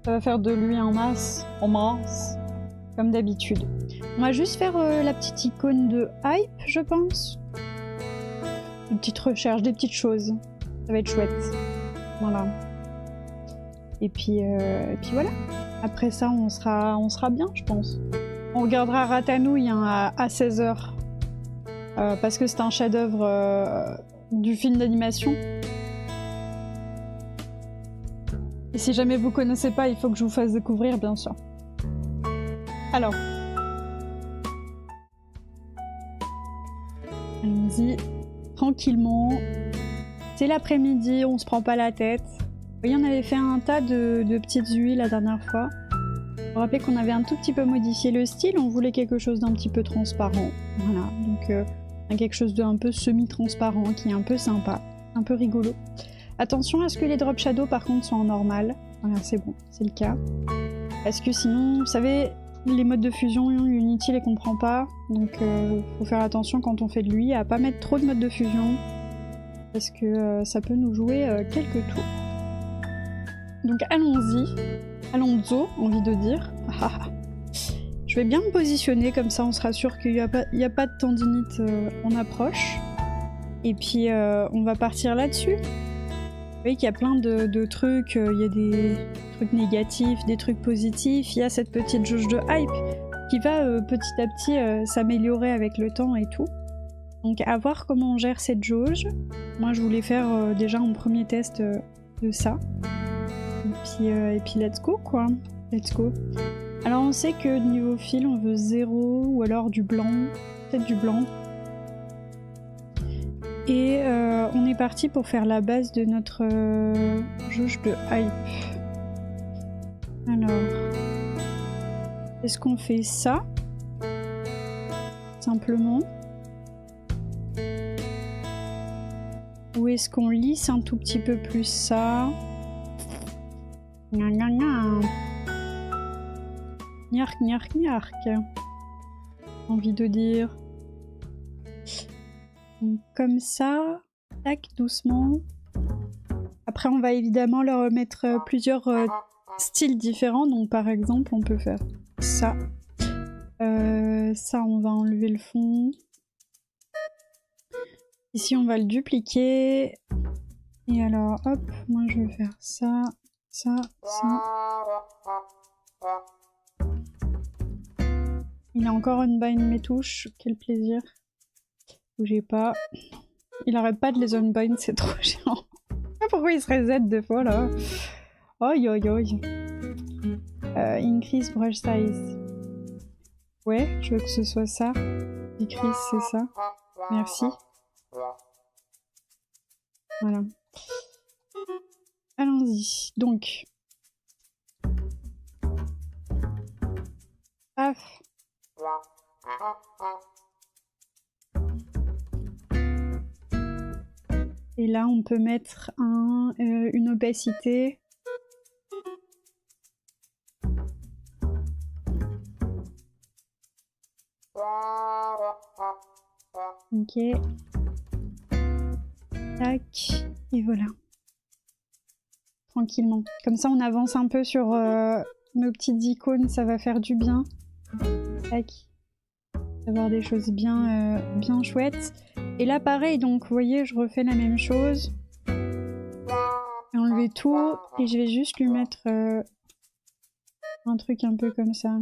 Ça va faire de lui en masse, comme d'habitude. On va juste faire la petite icône de hype, je pense. Une petite recherche, des petites choses. Ça va être chouette. Voilà. Et puis voilà. Après ça, on sera bien, je pense. On regardera Ratanouille hein, à 16h. Parce que c'est un chef-d'œuvre du film d'animation. Et si jamais vous connaissez pas, il faut que je vous fasse découvrir, bien sûr. Alors. Allons-y. Tranquillement. C'est l'après-midi, on se prend pas la tête. Vous voyez, on avait fait un tas de petites huiles la dernière fois. Vous vous rappelez qu'on avait un tout petit peu modifié le style, on voulait quelque chose d'un petit peu transparent. Voilà, donc quelque chose d'un peu semi-transparent, qui est un peu sympa, un peu rigolo. Attention à ce que les drop shadows par contre soient en normal. Voilà, c'est bon, c'est le cas. Parce que sinon, vous savez, les modes de fusion, Unity les comprend pas. Donc faut faire attention quand on fait de lui à pas mettre trop de modes de fusion. Parce que ça peut nous jouer quelques tours. Donc allons-y. Allons-y, envie de dire. Je vais bien me positionner, comme ça on sera sûr qu'il n'y a pas de tendinite en approche. Et puis on va partir là-dessus. Vous voyez qu'il y a plein de trucs, il y a des trucs négatifs, des trucs positifs, il y a cette petite jauge de hype qui va petit à petit s'améliorer avec le temps et tout. Donc à voir comment on gère cette jauge. Moi je voulais faire déjà un premier test de ça. Et puis let's go quoi, let's go. Alors on sait que niveau fil on veut 0 ou alors du blanc, peut-être du blanc. Et on est parti pour faire la base de notre jauge de hype. Alors, est-ce qu'on fait ça? Simplement. Ou est-ce qu'on lisse un tout petit peu plus ça? Gnark, gnark, gnark. Envie de dire. Donc, comme ça, tac, doucement. Après, on va évidemment leur mettre plusieurs styles différents. Donc, par exemple, on peut faire ça. Ça, on va enlever le fond. Ici, on va le dupliquer. Et alors, hop, moi, je vais faire ça, ça, ça. Il a encore unbind mes touches. Quel plaisir. Bougez pas. Il arrête pas de les unbind, c'est trop chiant. Pourquoi il se reset deux fois là? Oi oi oi. Increase brush size. Ouais, je veux que ce soit ça. Decrease, c'est ça. Merci. Voilà. Allons-y. Donc. Paf. Et là, on peut mettre une opacité. Ok. Tac. Et voilà. Tranquillement. Comme ça, on avance un peu sur nos petites icônes. Ça va faire du bien. Tac. D'avoir des choses bien, bien chouettes. Et là, pareil, donc, vous voyez, je refais la même chose. Enlever tout. Et je vais juste lui mettre un truc un peu comme ça.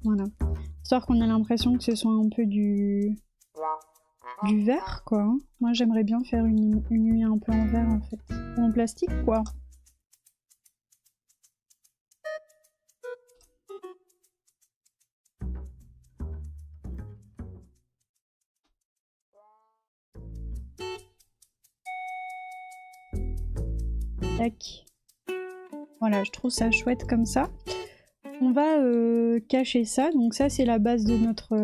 Voilà. Histoire qu'on ait l'impression que ce soit un peu du verre, quoi. Hein. Moi, j'aimerais bien faire une nuit un peu en verre, en fait. Ou en plastique, quoi. Tac. Voilà, je trouve ça chouette comme ça. On va cacher ça. Donc ça, c'est la base de notre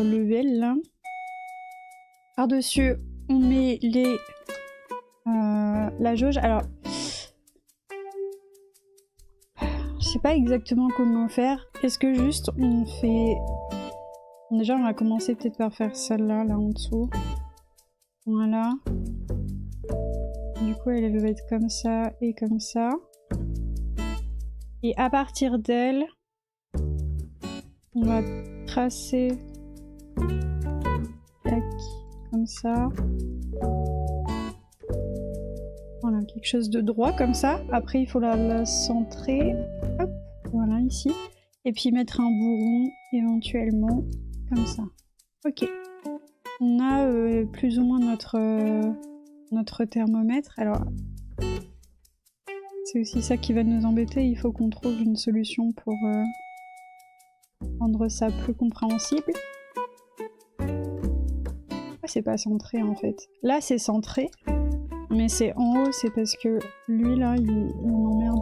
level, là. Par-dessus, on met la jauge. Alors, je sais pas exactement comment faire. Est-ce que juste on fait... Déjà, on va commencer peut-être par faire celle-là, là en dessous. Voilà. Du coup, elle va être comme ça et comme ça. Et à partir d'elle, on va tracer tac, comme ça. Voilà, quelque chose de droit comme ça. Après, il faut la centrer. Hop, voilà, ici. Et puis mettre un bourron éventuellement comme ça. Ok. On a plus ou moins notre thermomètre. Alors, c'est aussi ça qui va nous embêter. Il faut qu'on trouve une solution pour rendre ça plus compréhensible. Pourquoi c'est pas centré en fait? Là, c'est centré. Mais c'est en haut, c'est parce que lui là, il m'emmerde.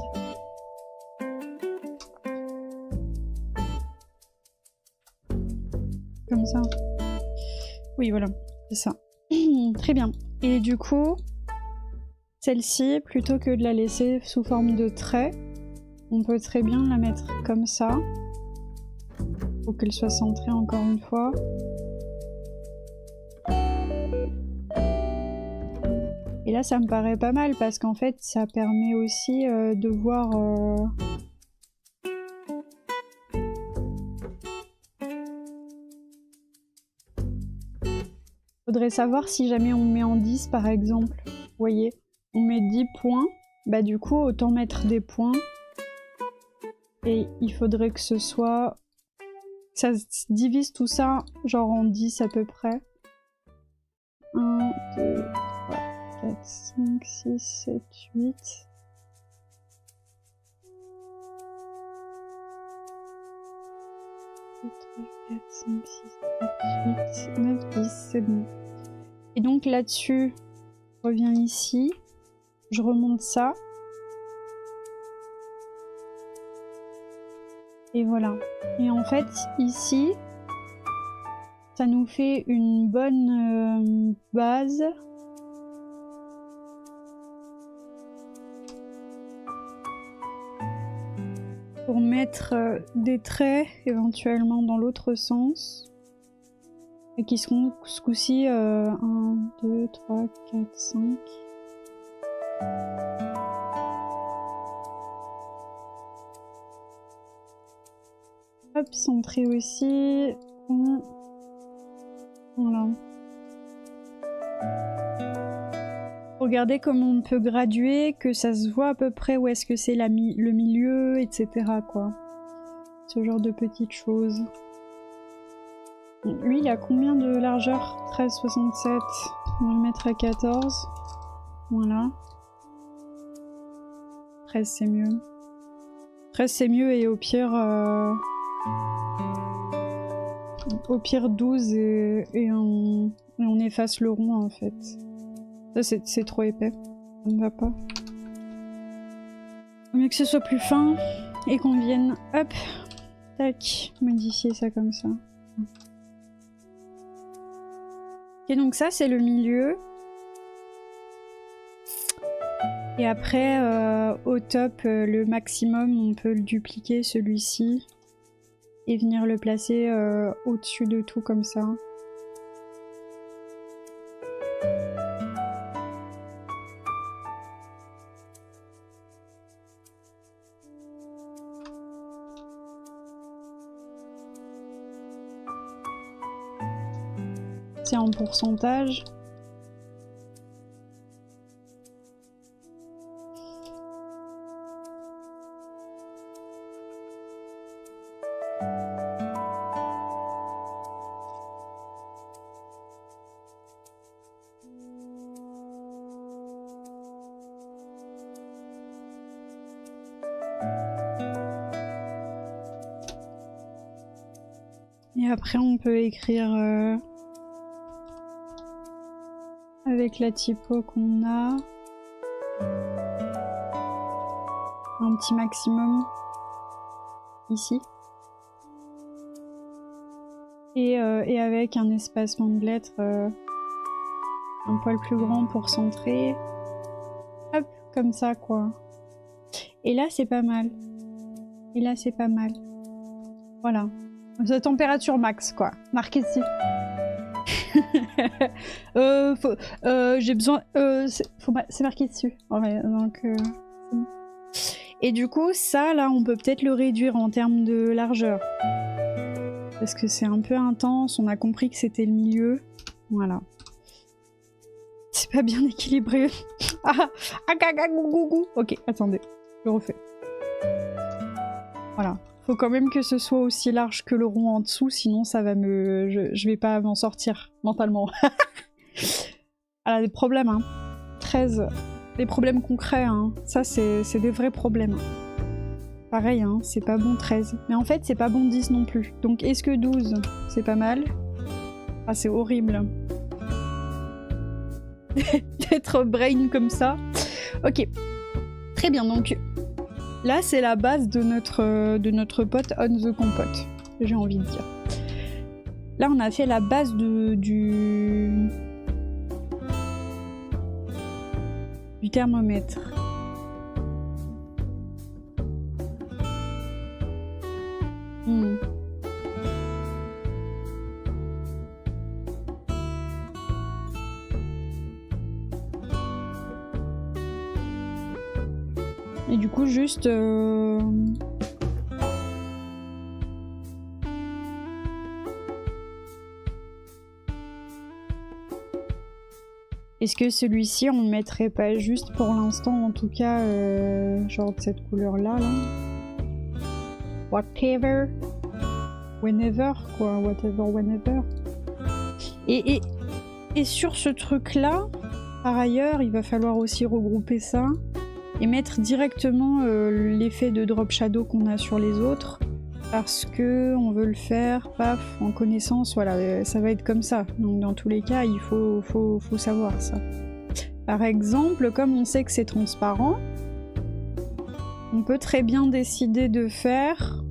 Comme ça. Oui, voilà, c'est ça. Très bien. Et du coup, celle-ci, plutôt que de la laisser sous forme de trait, on peut très bien la mettre comme ça. Faut qu'elle soit centrée encore une fois. Et là, ça me paraît pas mal parce qu'en fait, ça permet aussi de voir... Faudrait savoir si jamais on met en 10 par exemple. Vous voyez, on met 10 points. Bah du coup, autant mettre des points. Et il faudrait que ce soit... Ça divise tout ça genre en 10 à peu près. 1, 2, 3, 4, 5, 6, 7, 8. 3, 4, 5, 6, 7, 8, 9, 10, c'est bon. Et donc là-dessus, je reviens ici, je remonte ça. Et voilà. Et en fait, ici, ça nous fait une bonne base. Pour mettre des traits éventuellement dans l'autre sens. Et qui seront ce coup-ci 1, 2, 3, 4, 5. Hop, centré aussi. Voilà. Regardez comment on peut graduer, que ça se voit à peu près où est-ce que c'est le milieu, etc. quoi. Ce genre de petites choses. Lui, il a combien de largeur? 13,67. On va le mettre à 14. Voilà. 13, c'est mieux. 13, c'est mieux et au pire... Au pire 12 et on efface le rond en fait. Ça c'est trop épais. Ça ne va pas. Faut mieux que ce soit plus fin et qu'on vienne, hop, tac, modifier ça comme ça. Ok, donc ça c'est le milieu. Et après, au top, le maximum, on peut le dupliquer celui-ci. Et venir le placer au-dessus de tout comme ça. C'est en pourcentage. Et après on peut écrire avec la typo qu'on a un petit maximum ici et avec un espacement de lettres un poil plus grand pour centrer, hop, comme ça quoi. Et là c'est pas mal, et là c'est pas mal, voilà. La température max quoi, marqué dessus. J'ai besoin... c'est marqué dessus. Ouais, donc, et du coup, ça, là, on peut peut-être le réduire en termes de largeur. Parce que c'est un peu intense, on a compris que c'était le milieu. Voilà. C'est pas bien équilibré. Ok, attendez, je refais. Voilà. Faut quand même que ce soit aussi large que le rond en dessous, sinon ça va me... Je vais pas m'en sortir mentalement. Elle a des problèmes, hein. 13. Des problèmes concrets, hein. Ça, c'est des vrais problèmes. Pareil, hein, c'est pas bon 13. Mais en fait, c'est pas bon 10 non plus. Donc, est-ce que 12, c'est pas mal? Ah, c'est horrible. D'être brain comme ça. Ok. Très bien, donc... Là, c'est la base de notre pote On the Compote, j'ai envie de dire. Là, on a fait la base du thermomètre. Et du coup, juste... Est-ce que celui-ci, on le mettrait pas juste pour l'instant, en tout cas, genre de cette couleur-là, là? Whatever. Whenever, quoi. Whatever, whenever. Et sur ce truc-là, par ailleurs, il va falloir aussi regrouper ça et mettre directement l'effet de drop shadow qu'on a sur les autres. Parce que on veut le faire, paf, en connaissance, voilà, ça va être comme ça. Donc dans tous les cas, il faut savoir ça. Par exemple, comme on sait que c'est transparent, on peut très bien décider de faire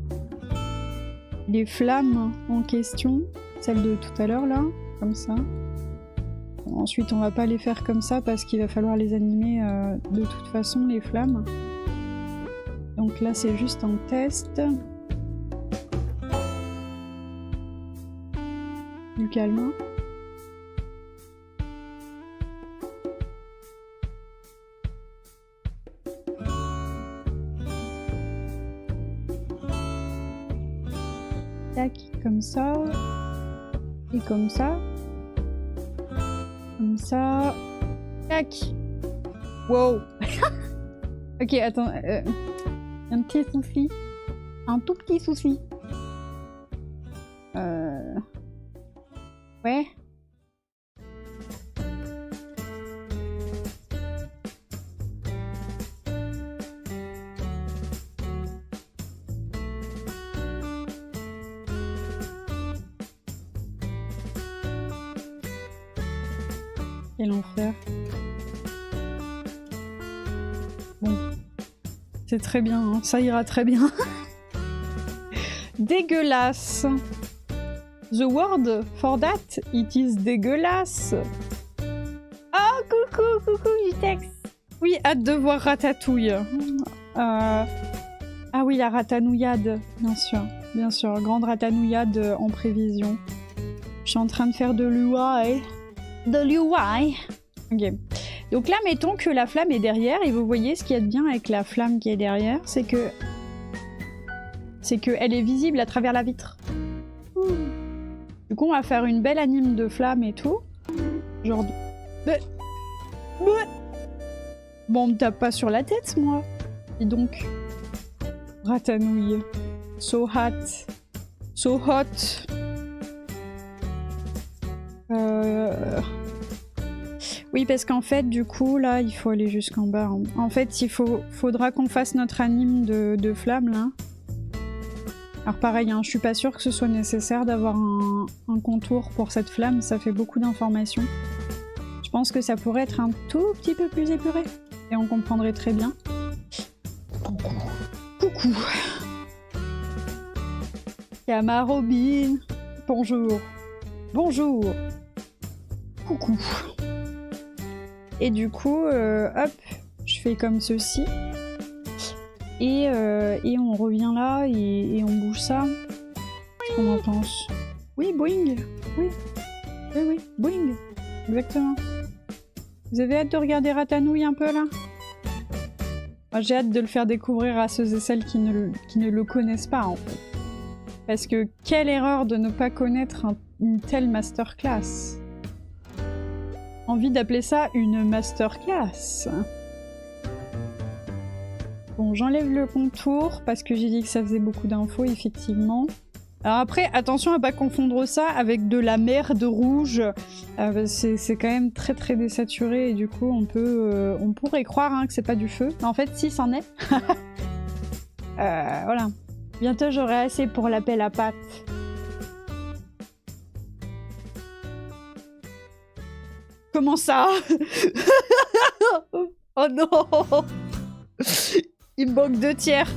les flammes en question, celles de tout à l'heure là, comme ça. Ensuite, on va pas les faire comme ça parce qu'il va falloir les animer de toute façon, les flammes. Donc là, c'est juste un test. Du calme. Tac, comme ça. Et comme ça. Comme ça. Tac. Wow. Ok, attends. Un petit souci. Un tout petit souci. Ouais. Quel enfer. Bon. C'est très bien, hein. Ça ira très bien. Dégueulasse. The word for that, it is dégueulasse. Oh, coucou, Vitex. Oui, hâte de voir Ratatouille. Ah oui, la ratanouillade, bien sûr, grande ratanouillade en prévision. Je suis en train de faire de l'UI. De l'UI. Ok. Donc là, mettons que la flamme est derrière, et vous voyez ce qu'il y a de bien avec la flamme qui est derrière, c'est que elle est visible à travers la vitre. Du coup, on va faire une belle anime de flamme et tout. Genre de... Bon, on me tape pas sur la tête, moi. Et donc... Ratanouille. So hot. So hot. Oui, parce qu'en fait, du coup, là, il faut aller jusqu'en bas. En fait, faudra qu'on fasse notre anime de flamme, là. Alors pareil, hein, je suis pas sûre que ce soit nécessaire d'avoir un contour pour cette flamme, ça fait beaucoup d'informations. Je pense que ça pourrait être un tout petit peu plus épuré, et on comprendrait très bien. Coucou. Kama Robin. Bonjour. Bonjour. Coucou. Et du coup, hop, je fais comme ceci. Et on revient là et on bouge ça. Qu'est-ce qu'on en pense? Oui, boing. Oui. Oui, oui, boing. Exactement. Vous avez hâte de regarder Ratanouille un peu là? Moi, j'ai hâte de le faire découvrir à ceux et celles qui ne le connaissent pas en fait. Parce que quelle erreur de ne pas connaître une telle masterclass. Envie d'appeler ça une masterclass. Bon, j'enlève le contour parce que j'ai dit que ça faisait beaucoup d'infos, effectivement. Alors après, attention à pas confondre ça avec de la merde rouge. C'est quand même très très désaturé et du coup on pourrait croire hein, que c'est pas du feu. Mais en fait, si, c'en est. Voilà. Bientôt j'aurai assez pour l'appel à pâtes. Comment ça? Oh non! Il me manque 2 tiers.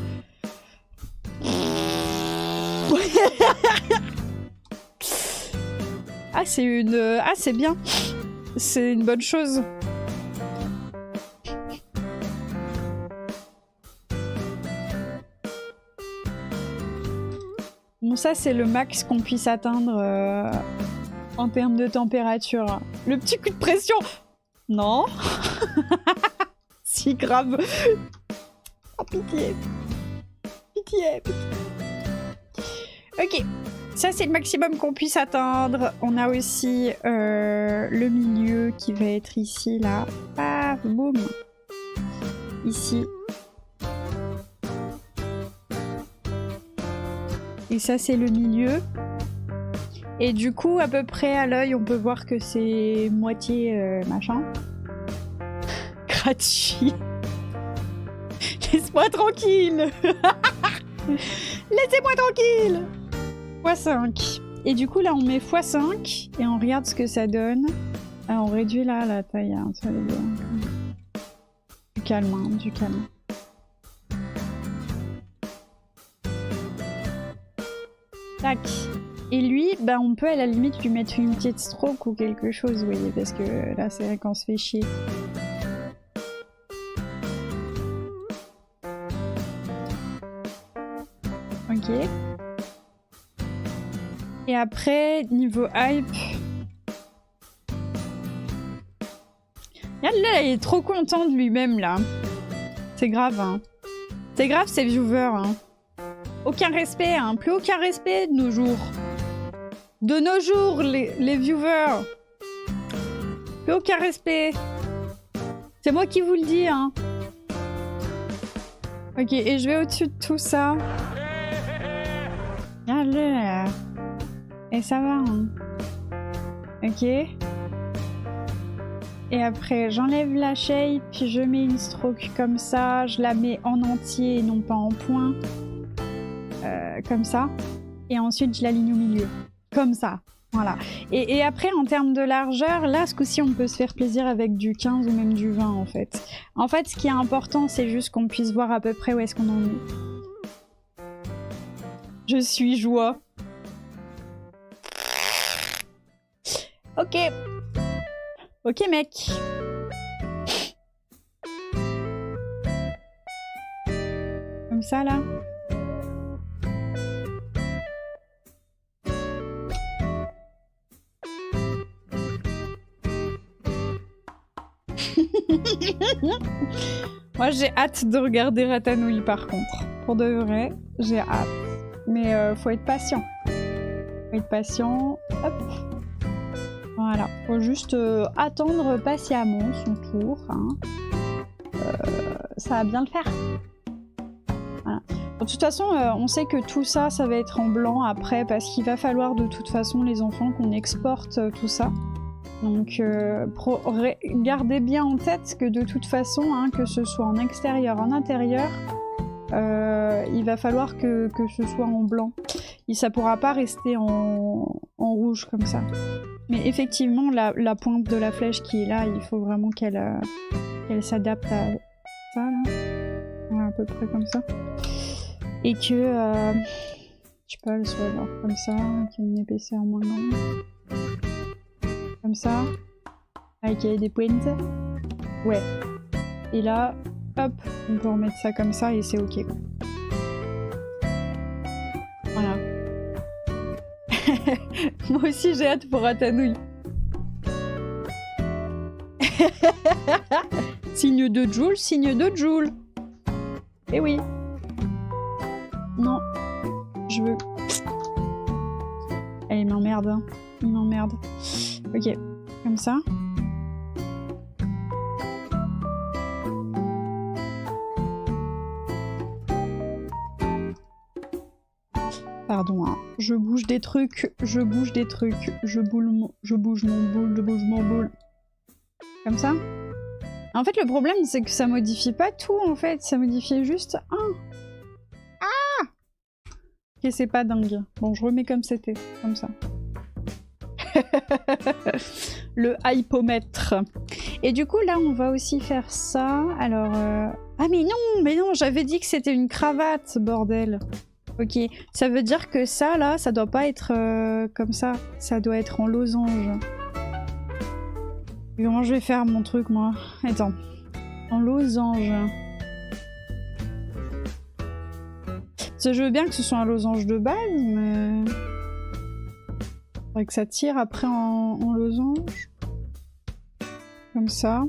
Ah, c'est une... Ah, c'est bien. C'est une bonne chose. Bon, ça, c'est le max qu'on puisse atteindre en termes de température. Le petit coup de pression. Non. Si grave. Oh, pitié. Pitié, pitié. Ok. Ça, c'est le maximum qu'on puisse atteindre. On a aussi le milieu qui va être ici, là. Ah, boum. Ici. Et ça, c'est le milieu. Et du coup, à peu près à l'œil, on peut voir que c'est moitié machin. Gratuit. Laisse-moi tranquille. Laissez-moi tranquille. x5. Et du coup, là, on met x5 et on regarde ce que ça donne. Ah, on réduit là la taille. Hein, ça va bien. Du calme, hein, du calme. Tac. Et lui, bah, on peut à la limite lui mettre une petite stroke ou quelque chose, vous voyez, parce que là, c'est vrai qu'on se fait chier. Ok. Et après, niveau hype... Regarde là, il est trop content de lui-même, là. C'est grave, hein. C'est grave, ces viewers, hein. Aucun respect, hein. Plus aucun respect de nos jours. De nos jours, les viewers. Plus aucun respect. C'est moi qui vous le dis, hein. Ok, et je vais au-dessus de tout ça. Regarde-le, là. Et ça va, hein. Ok. Et après, j'enlève la shape, puis je mets une stroke comme ça. Je la mets en entier et non pas en point. Comme ça. Et ensuite, je l'aligne au milieu. Comme ça. Voilà. Et après, en termes de largeur, là, ce coup-ci, on peut se faire plaisir avec du 15 ou même du 20, en fait. En fait, ce qui est important, c'est juste qu'on puisse voir à peu près où est-ce qu'on en est. Je suis joie. Ok. Ok, mec. Comme ça, là. Moi, j'ai hâte de regarder Ratanouille, par contre. Pour de vrai, j'ai hâte. Mais faut être patient. Faut être patient. Hop. Voilà. Faut juste attendre patiemment son tour. Hein. Ça va bien le faire. Voilà. De toute façon, on sait que tout ça, ça va être en blanc après, parce qu'il va falloir de toute façon, les enfants, qu'on exporte tout ça. Donc, gardez bien en tête que de toute façon, hein, que ce soit en extérieur, en intérieur, il va falloir que ce soit en blanc. Et ça pourra pas rester en rouge comme ça. Mais effectivement, la pointe de la flèche qui est là, il faut vraiment qu'elle s'adapte à ça, là. Voilà, à peu près comme ça. Et que, je sais pas, elle soit genre comme ça, qu'il y ait une épaisseur moins grande. Comme ça. Avec des pointes. Ouais. Et là, hop, on peut remettre ça comme ça et c'est ok. Voilà. Moi aussi j'ai hâte pour Ratanouille. Signe de Joule, signe de Joule. Eh oui. Non. Je veux... Allez, il m'emmerde. Hein. Il m'emmerde. Ok. Comme ça. Pardon, hein. Je bouge des trucs, je bouge des trucs, je bouge mon boule. Comme ça. En fait, le problème, c'est que ça modifie pas tout, en fait. Ça modifie juste un. Ah! Ok, c'est pas dingue. Bon, je remets comme c'était. Comme ça. Le hypomètre. Et du coup, là, on va aussi faire ça. Alors... Ah, mais non, j'avais dit que c'était une cravate, bordel. Ok, ça veut dire que ça, là, ça doit pas être comme ça. Ça doit être en losange. Et comment je vais faire mon truc, moi? Attends. En losange. Je veux bien que ce soit un losange de base, mais... Faudrait que ça tire après en losange. Comme ça.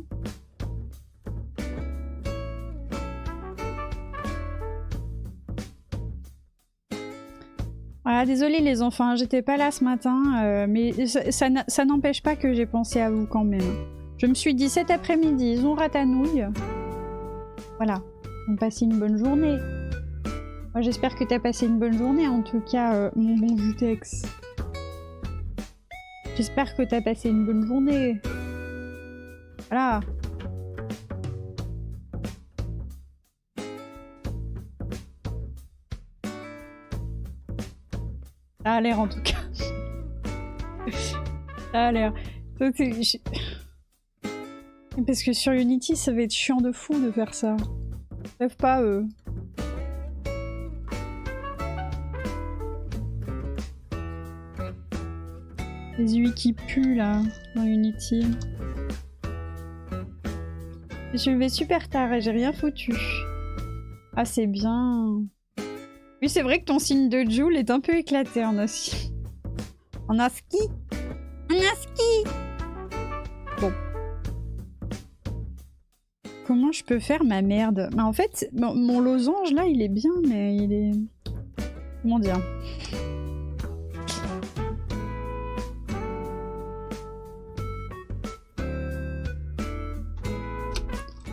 Voilà, désolé les enfants, j'étais pas là ce matin, mais ça n'empêche pas que j'ai pensé à vous quand même. Je me suis dit cet après-midi, ils ont ratanouille. Voilà, on passe une bonne journée. Moi j'espère que t'as passé une bonne journée, en tout cas, mon bon Jutex. J'espère que t'as passé une bonne journée. Voilà. Ça a l'air en tout cas. Ça a l'air. Parce que sur Unity, ça va être chiant de fou de faire ça. Bref, pas eux. Les UI qui puent là, dans Unity. Je suis levée super tard et j'ai rien foutu. Ah, c'est bien. Oui, c'est vrai que ton signe de Joule est un peu éclaté en ASCII. En ASCII. En ASCII. Bon. Comment je peux faire ma merde? En fait, mon losange là, il est bien, mais il est... Comment dire?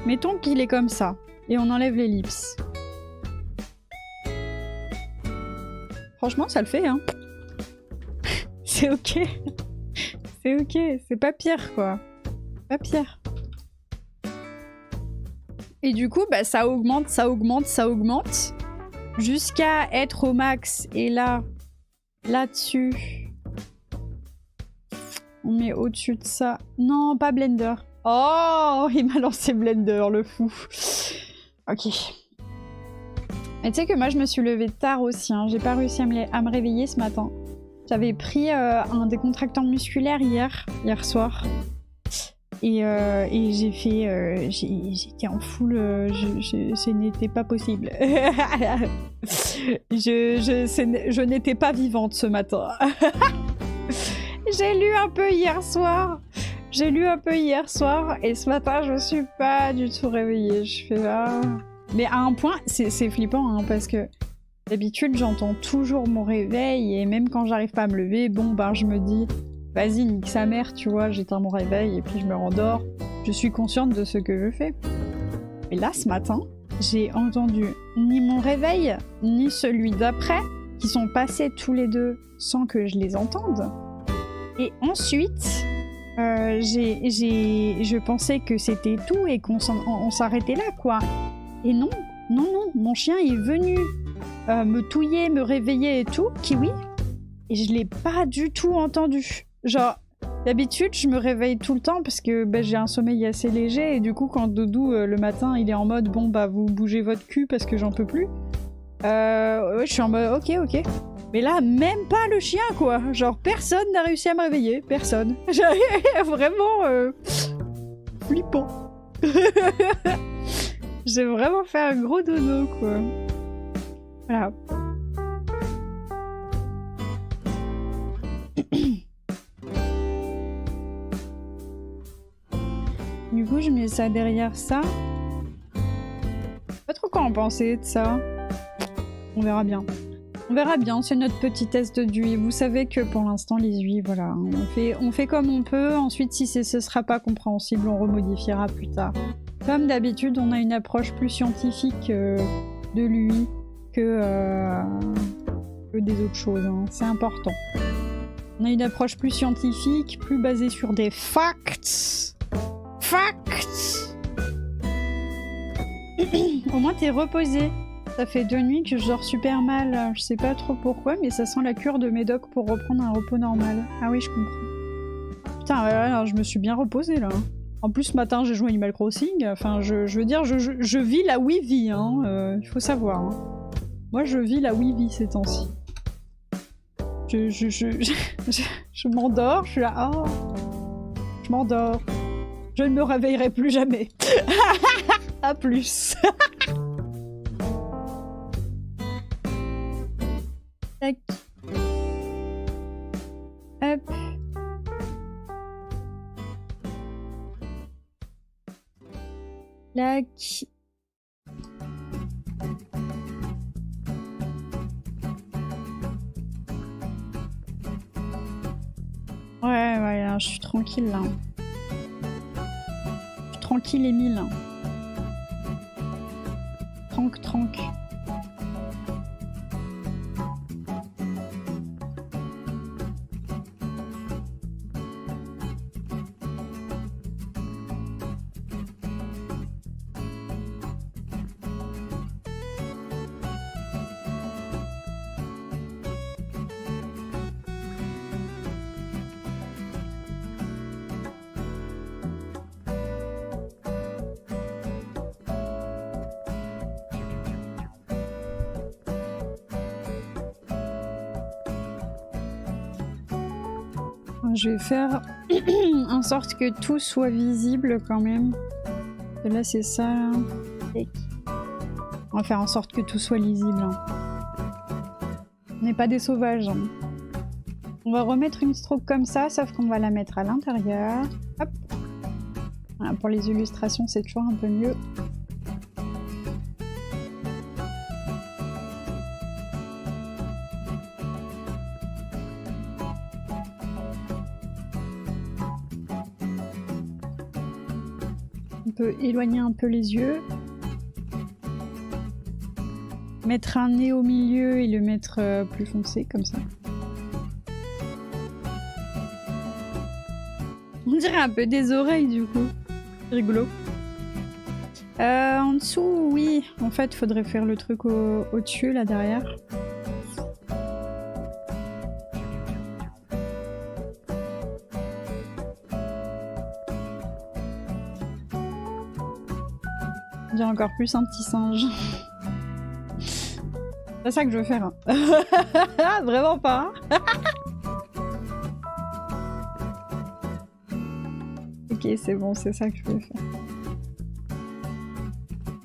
Mettons qu'il est comme ça, et on enlève l'ellipse. Franchement, ça le fait, hein. C'est ok. C'est ok, c'est pas pire, quoi. Pas pire. Et du coup, bah, ça augmente, ça augmente, ça augmente. Jusqu'à être au max. Et là, là-dessus, on met au-dessus de ça. Non, pas Blender. Oh, il m'a lancé Blender, le fou. Ok. Mais tu sais que moi je me suis levée tard aussi, hein. J'ai pas réussi à me réveiller ce matin. J'avais pris un décontractant musculaire hier soir. Et j'ai fait... J'étais en full... ce n'était pas possible. Je n'étais pas vivante ce matin. J'ai lu un peu hier soir. Et ce matin je suis pas du tout réveillée. Je fais là... Mais à un point, c'est flippant, hein, parce que d'habitude, j'entends toujours mon réveil, et même quand j'arrive pas à me lever, bon, ben, je me dis, vas-y, nique sa mère, tu vois, j'éteins mon réveil, et puis je me rendors. Je suis consciente de ce que je fais. Et là, ce matin, j'ai entendu ni mon réveil, ni celui d'après, qui sont passés tous les deux sans que je les entende. Et ensuite... je pensais que c'était tout et qu'on s'arrêtait là, quoi. Et non, mon chien est venu me touiller, me réveiller et tout, Kiwi, et je l'ai pas du tout entendu. Genre, d'habitude, je me réveille tout le temps parce que bah, j'ai un sommeil assez léger, et du coup, quand Doudou, le matin, il est en mode, bon, bah, vous bougez votre cul parce que j'en peux plus. Ouais, je suis en mode, ok. Mais là, même pas le chien, quoi. Genre, personne n'a réussi à me réveiller. Personne. Vraiment... flippant. J'ai vraiment fait un gros dodo, quoi. Voilà. je mets ça derrière ça. Pas trop quoi en penser de ça. On verra bien. On verra bien, c'est notre petit test d'huile. Vous savez que pour l'instant, les huiles, voilà, on fait comme on peut. Ensuite, si ce sera pas compréhensible, on remodifiera plus tard. Comme d'habitude, on a une approche plus scientifique de l'huile que des autres choses. Hein. C'est important. On a une approche plus scientifique, plus basée sur des facts. Facts. Au moins, t'es reposé. Ça fait 2 nuits que je dors super mal. Je sais pas trop pourquoi, mais ça sent la cure de médoc pour reprendre un repos normal. Ah oui, je comprends. Putain, ouais, je me suis bien reposée là. En plus, ce matin, j'ai joué Animal Crossing. Enfin, je veux dire, je vis la Wii-vie, hein. Il faut savoir. Hein. Moi, je vis la Wii-vie ces temps-ci. Je m'endors, je suis là. Oh, je m'endors. Je ne me réveillerai plus jamais. À plus. Tac. Hop. Lac. Ouais, là, je suis tranquille là. Je suis tranquille, Émile. Tranque. Je vais faire en sorte que tout soit visible quand même. Et là c'est ça. On va faire en sorte que tout soit lisible. Hein. On n'est pas des sauvages. Hein. On va remettre une stroke comme ça, sauf qu'on va la mettre à l'intérieur. Hop. Voilà, pour les illustrations c'est toujours un peu mieux. On peut éloigner un peu les yeux. Mettre un nez au milieu et le mettre plus foncé, comme ça. On dirait un peu des oreilles, du coup. Rigolo. En dessous, oui. En fait, il faudrait faire le truc au-dessus, là, derrière. On dirait encore plus un petit singe. C'est ça que je veux faire. Hein. Vraiment pas. Ok, c'est bon, c'est ça que je veux faire.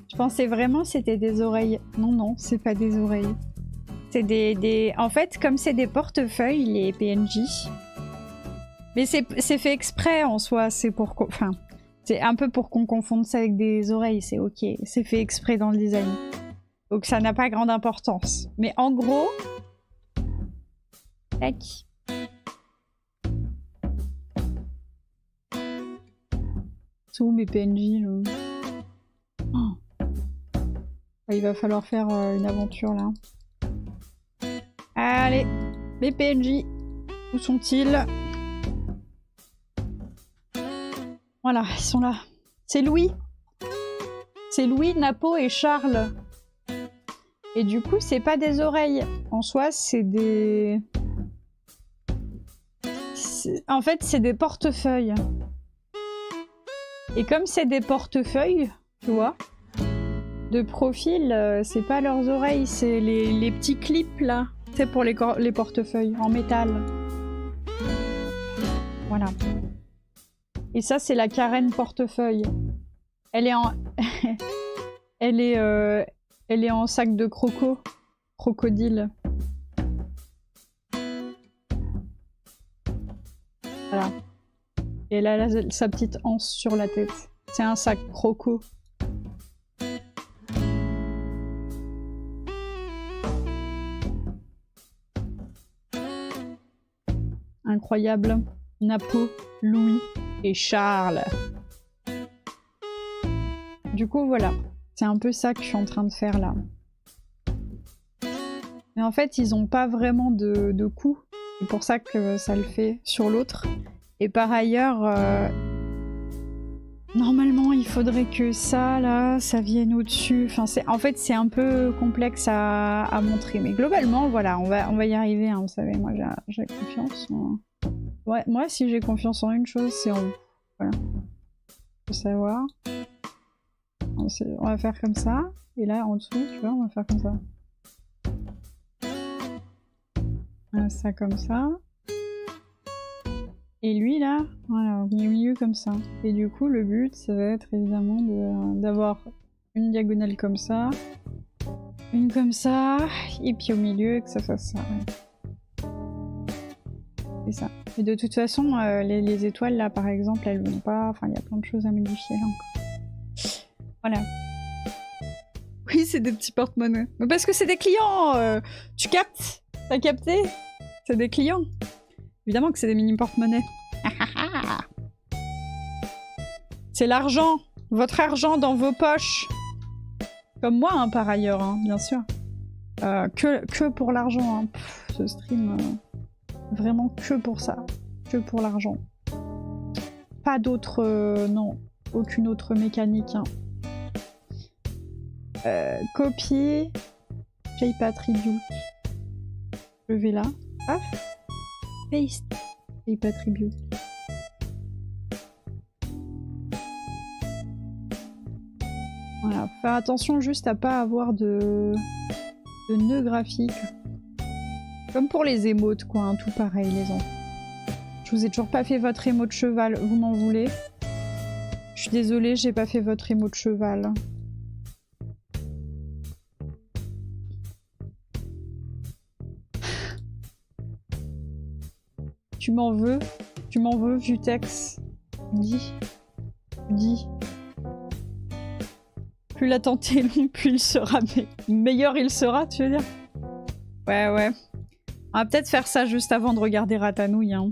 Je pensais vraiment que c'était des oreilles. Non, c'est pas des oreilles. C'est des... En fait, comme c'est des portefeuilles, les PNJ. Mais c'est fait exprès en soi, c'est pour... Enfin... C'est un peu pour qu'on confonde ça avec des oreilles, c'est ok. C'est fait exprès dans le design. Donc ça n'a pas grande importance. Mais en gros... Tac. C'est où mes PNJ là? Oh. Il va falloir faire une aventure là. Allez, mes PNJ. Où sont-ils? Voilà, ils sont là. C'est Louis. C'est Louis, Napo et Charles. Et du coup, c'est pas des oreilles. En soi, c'est des... En fait, c'est des portefeuilles. Et comme c'est des portefeuilles, tu vois, de profil, c'est pas leurs oreilles, c'est les petits clips là. C'est pour les portefeuilles en métal. Voilà. Et ça, c'est la carène portefeuille. Elle est en... elle est en sac de crocodile. Voilà. Et elle a sa petite anse sur la tête. C'est un sac croco. Incroyable. Napo, Louis et Charles. Du coup, voilà. C'est un peu ça que je suis en train de faire là. Mais en fait, ils ont pas vraiment de coup. C'est pour ça que ça le fait sur l'autre. Et par ailleurs, normalement, il faudrait que ça, là, ça vienne au-dessus. Enfin, en fait, c'est un peu complexe à montrer. Mais globalement, voilà, on va y arriver. Hein, vous savez, moi, j'ai confiance. Ouais, moi, si j'ai confiance en une chose, c'est en vous. Voilà. Faut savoir. On va faire comme ça. Et là, en dessous, tu vois, on va faire comme ça. Voilà, ça comme ça. Et lui, là, voilà, au milieu comme ça. Et du coup, le but, ça va être évidemment d'avoir une diagonale comme ça. Une comme ça. Et puis au milieu, que ça fasse ça. Ouais. C'est ça. Et de toute façon, les étoiles, là, par exemple, elles vont pas... Enfin, il y a plein de choses à modifier, là, encore. Voilà. Oui, c'est des petits porte-monnaies. Mais parce que c'est des clients tu captes? T'as capté? C'est des clients. Évidemment que c'est des mini porte-monnaies. C'est l'argent. Votre argent dans vos poches. Comme moi, hein, par ailleurs, hein, bien sûr. Que pour l'argent. Hein. Ce stream... vraiment que pour ça. Que pour l'argent. Pas d'autre... non. Aucune autre mécanique. Hein. Copier. Shape attribute. Je vais là. Paf. Paste. Shape attribute. Voilà. Faire attention juste à pas avoir de nœuds graphiques. Comme pour les émotes, quoi. Hein, tout pareil, les enfants. Je vous ai toujours pas fait votre émote cheval. Vous m'en voulez? Je suis désolée, j'ai pas fait votre émote cheval. Tu m'en veux? Tu m'en veux, Vutex? Dis. Dis. Plus l'attente est longue, plus il sera meilleur il sera, tu veux dire? Ouais, ouais. On va peut-être faire ça juste avant de regarder Ratanouille. Hein.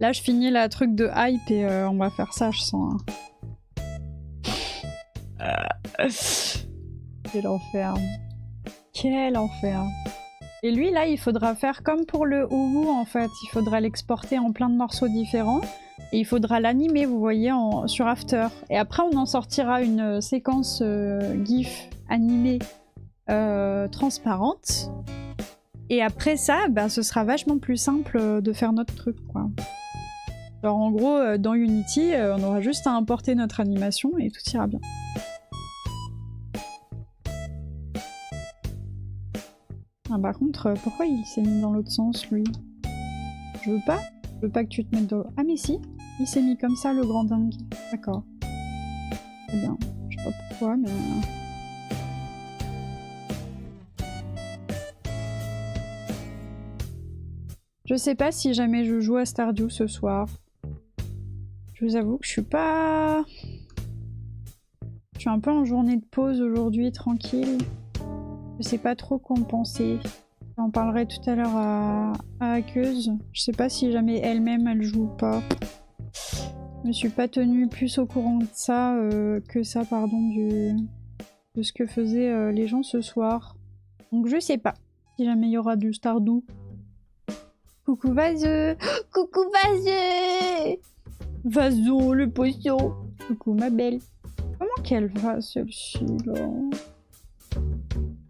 Là, je finis la truc de hype et on va faire ça, je sens. Hein. Quel enfer. Quel enfer. Et lui, là, il faudra faire comme pour le Uwu, en fait. Il faudra l'exporter en plein de morceaux différents. Et il faudra l'animer, vous voyez, sur After. Et après, on en sortira une séquence GIF animée transparente. Et après ça, bah, ce sera vachement plus simple de faire notre truc, quoi. Alors en gros, dans Unity, on aura juste à importer notre animation et tout ira bien. Ah, par contre, pourquoi il s'est mis dans l'autre sens, lui? Je veux pas que tu te mettes dans... Ah mais si, il s'est mis comme ça, le grand dingue. D'accord. Très bien. Je sais pas pourquoi, mais... Je sais pas si jamais je joue à Stardew ce soir. Je vous avoue que je suis pas... Je suis un peu en journée de pause aujourd'hui, tranquille. Je sais pas trop quoi en penser. J'en parlerai tout à l'heure à Aqueuse. Je sais pas si jamais elle-même elle joue ou pas. Je me suis pas tenue plus au courant de ça que ça, pardon, de ce que faisaient les gens ce soir. Donc je sais pas si jamais il y aura du Stardew. Coucou Vaseux. Coucou Vaseux. Vason le poisson. Coucou ma belle. Comment qu'elle va celle-ci là?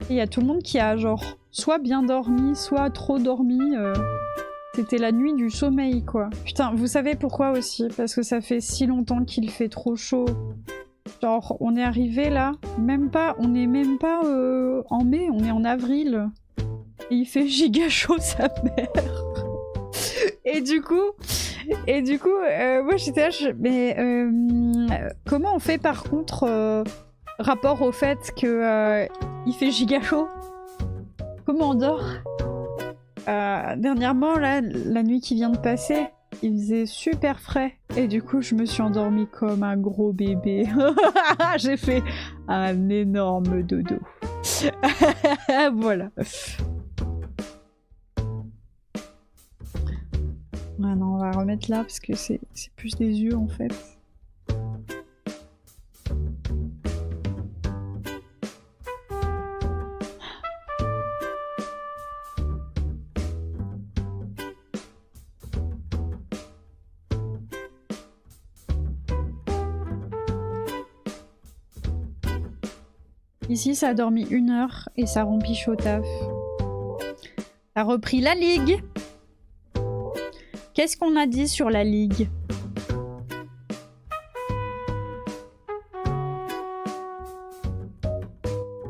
Il y a tout le monde qui a genre soit bien dormi, soit trop dormi. C'était la nuit du sommeil quoi. Putain, vous savez pourquoi aussi? Parce que ça fait si longtemps qu'il fait trop chaud. Genre on est arrivé là, on est même pas en mai, on est en avril. Et il fait giga chaud sa mère. Et du coup, moi j'étais là, mais comment on fait par contre rapport au fait que il fait giga chaud? Comment on dort? Dernièrement, là, la nuit qui vient de passer, il faisait super frais. Et du coup, je me suis endormie comme un gros bébé. J'ai fait un énorme dodo. Voilà. Ah non, on va remettre là parce que c'est plus des yeux en fait. Ici, ça a dormi 1 heure et ça rompiche au taf. Ça a repris la ligue. Qu'est-ce qu'on a dit sur la ligue?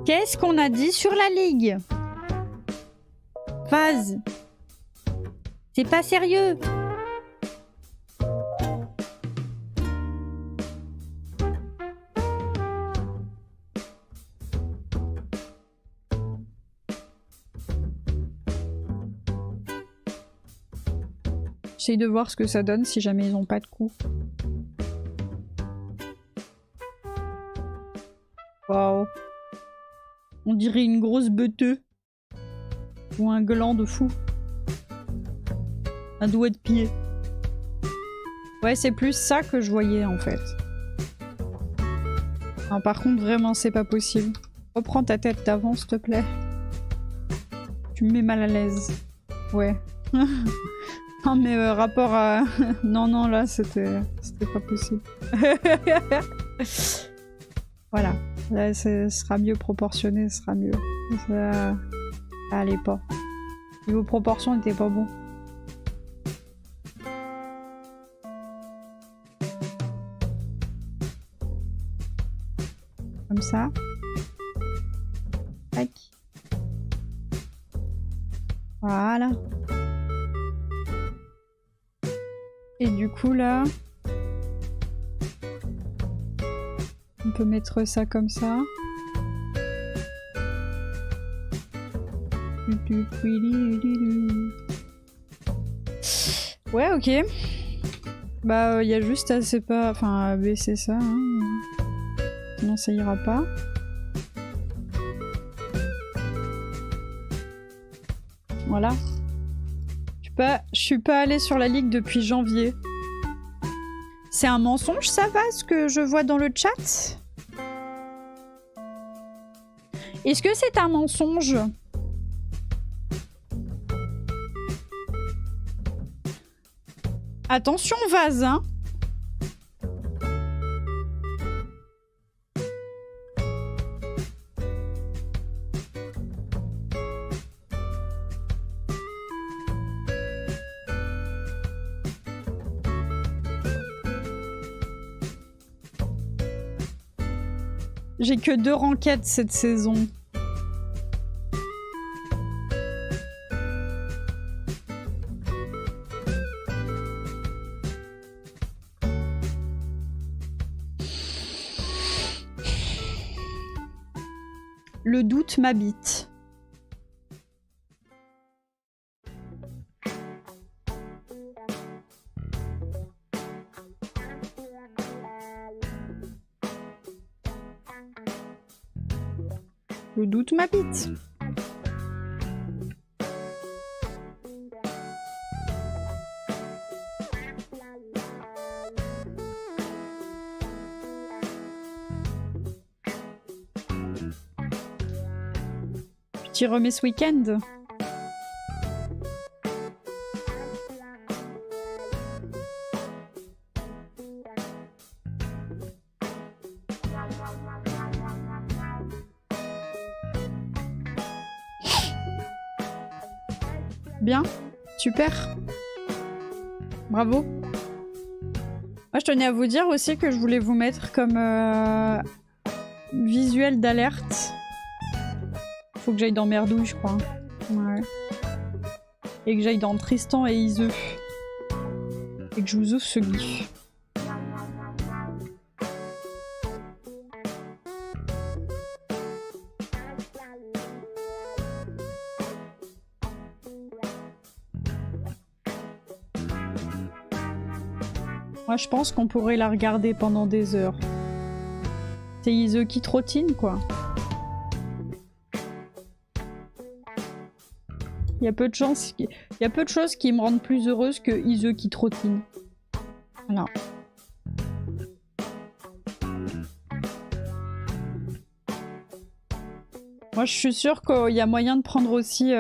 Qu'est-ce qu'on a dit sur la ligue? Vase. C'est pas sérieux. J'essaye de voir ce que ça donne si jamais ils ont pas de coups. Waouh. On dirait une grosse beuteux. Ou un gland de fou. Un doigt de pied. Ouais, c'est plus ça que je voyais en fait. Non, par contre, vraiment, c'est pas possible. Reprends ta tête d'avant, s'il te plaît. Tu me mets mal à l'aise. Ouais. Non mais rapport à... non, non, là, c'était pas possible. Voilà. Là, ce sera mieux proportionné, ce sera mieux. Ça allait pas. Niveau proportion, il était pas bon. Comme ça. Tac. Voilà. Et du coup là, on peut mettre ça comme ça. Ouais, ok. Bah, y a juste à à baisser ça. Hein. Sinon, ça ira pas. Voilà. Je suis pas allée sur la ligue depuis janvier. C'est un mensonge, ça va, ce que je vois dans le chat? Est-ce que c'est un mensonge? Attention, vase, hein. J'ai que 2 rankeds cette saison. Le doute m'habite. Le doute m'habite. Je t'y remets ce week-end. Bien, super. Bravo. Moi, je tenais à vous dire aussi que je voulais vous mettre comme visuel d'alerte. Faut que j'aille dans Merdouille, je crois. Ouais. Et que j'aille dans Tristan et Iseux. Et que je vous ouvre ce gif. Moi, je pense qu'on pourrait la regarder pendant des heures. C'est Ise qui trottine, quoi. Il y a peu de choses qui me rendent plus heureuse que Ise qui trottine. Voilà. Moi, je suis sûre qu'il y a moyen de prendre aussi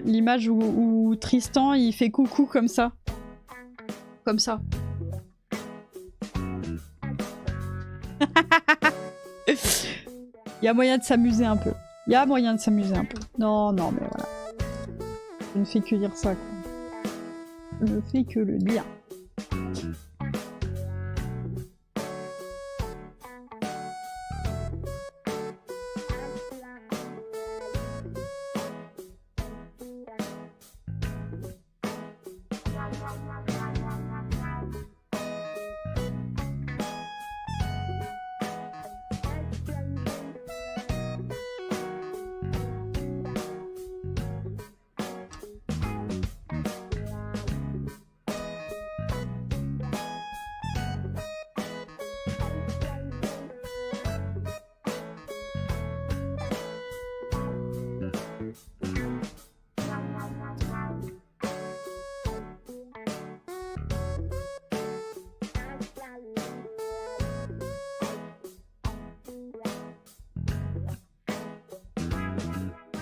l'image où Tristan, il fait coucou comme ça. Comme ça. Il y a moyen de s'amuser un peu. Il y a moyen de s'amuser un peu. Non, non, mais voilà. Je ne fais que dire ça, quoi. Je ne fais que le dire.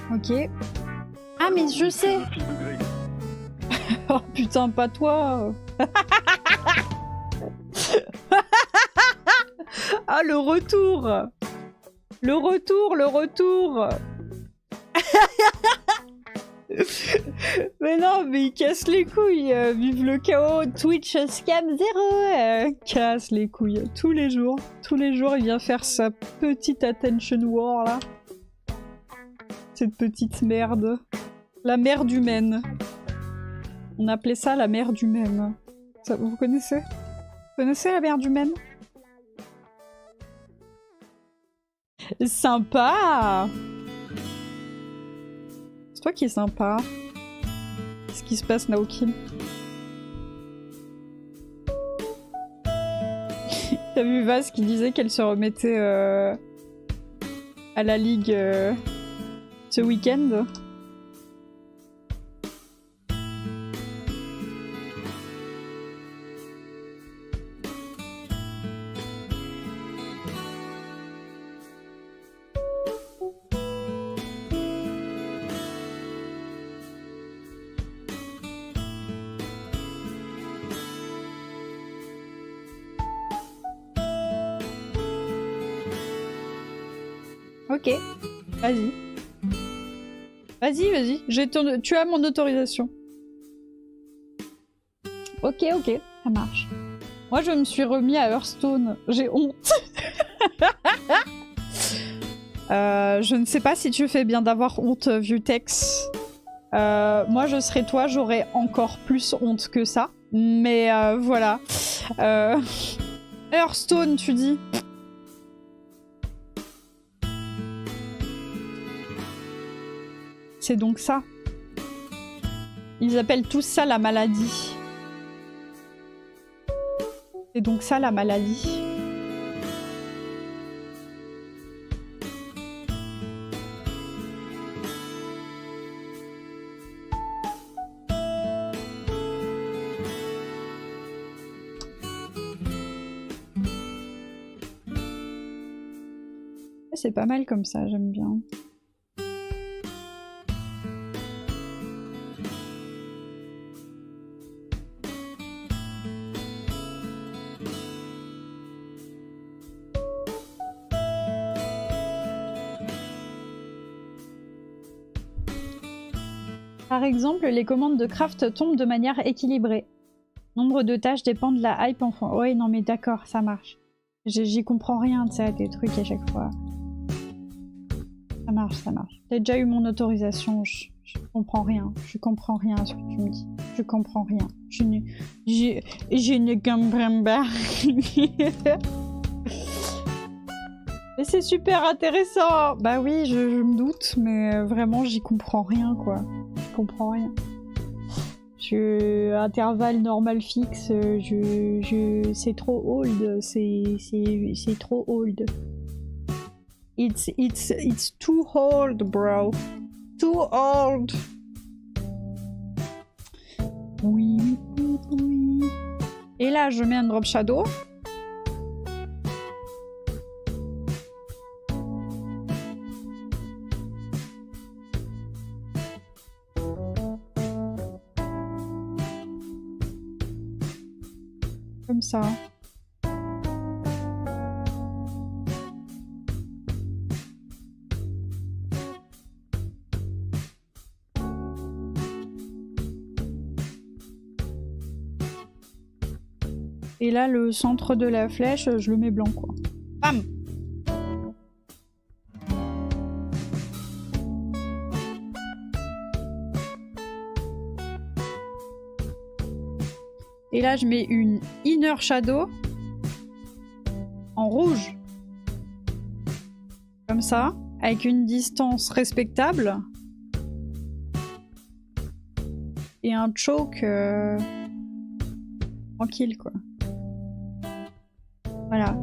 Ok. Ah mais je sais. Oh putain, pas toi. Ah le retour. Le retour, le retour. Mais non, mais il casse les couilles. Vive le chaos, Twitch Scam 0. Casse les couilles. Tous les jours, il vient faire sa petite attention war là. Cette petite merde. La merde humaine. On appelait ça la merde humaine. Ça, vous connaissez? Vous connaissez la merde humaine? Sympa! C'est toi qui es sympa. Qu'est-ce qui se passe, Naoki? T'as vu Vaz qui disait qu'elle se remettait à la ligue ce week-end? Ok, vas-y. Vas-y, vas-y, tu as mon autorisation. Ok, ok, ça marche. Moi, je me suis remis à Hearthstone. J'ai honte. Je ne sais pas si tu fais bien d'avoir honte, vieux Tex. Moi, je serais toi, j'aurais encore plus honte que ça. Mais voilà. Hearthstone, tu dis. C'est donc ça. Ils appellent tous ça la maladie. C'est donc ça la maladie. C'est pas mal comme ça, j'aime bien. Par exemple, les commandes de craft tombent de manière équilibrée. Nombre de tâches dépend de la hype enfant. Ouais, non mais d'accord, ça marche. J'y comprends rien de ça, tes trucs à chaque fois. Ça marche, ça marche. T'as déjà eu mon autorisation, je comprends rien. Je comprends rien à ce que tu me dis. Je comprends rien. Je ne comprends pas. Mais c'est super intéressant. Bah oui, je me doute, mais vraiment j'y comprends rien quoi. Je comprends rien. Intervalle normal fixe, c'est trop old, c'est trop old. It's too old, bro. Too old. Oui, oui, oui. Et là, je mets un drop shadow. Comme ça. Et là, le centre de la flèche, je le mets blanc, quoi. Bam! Et là, je mets une inner shadow en rouge. Comme ça, avec une distance respectable. Et un choke tranquille, quoi. Voilà.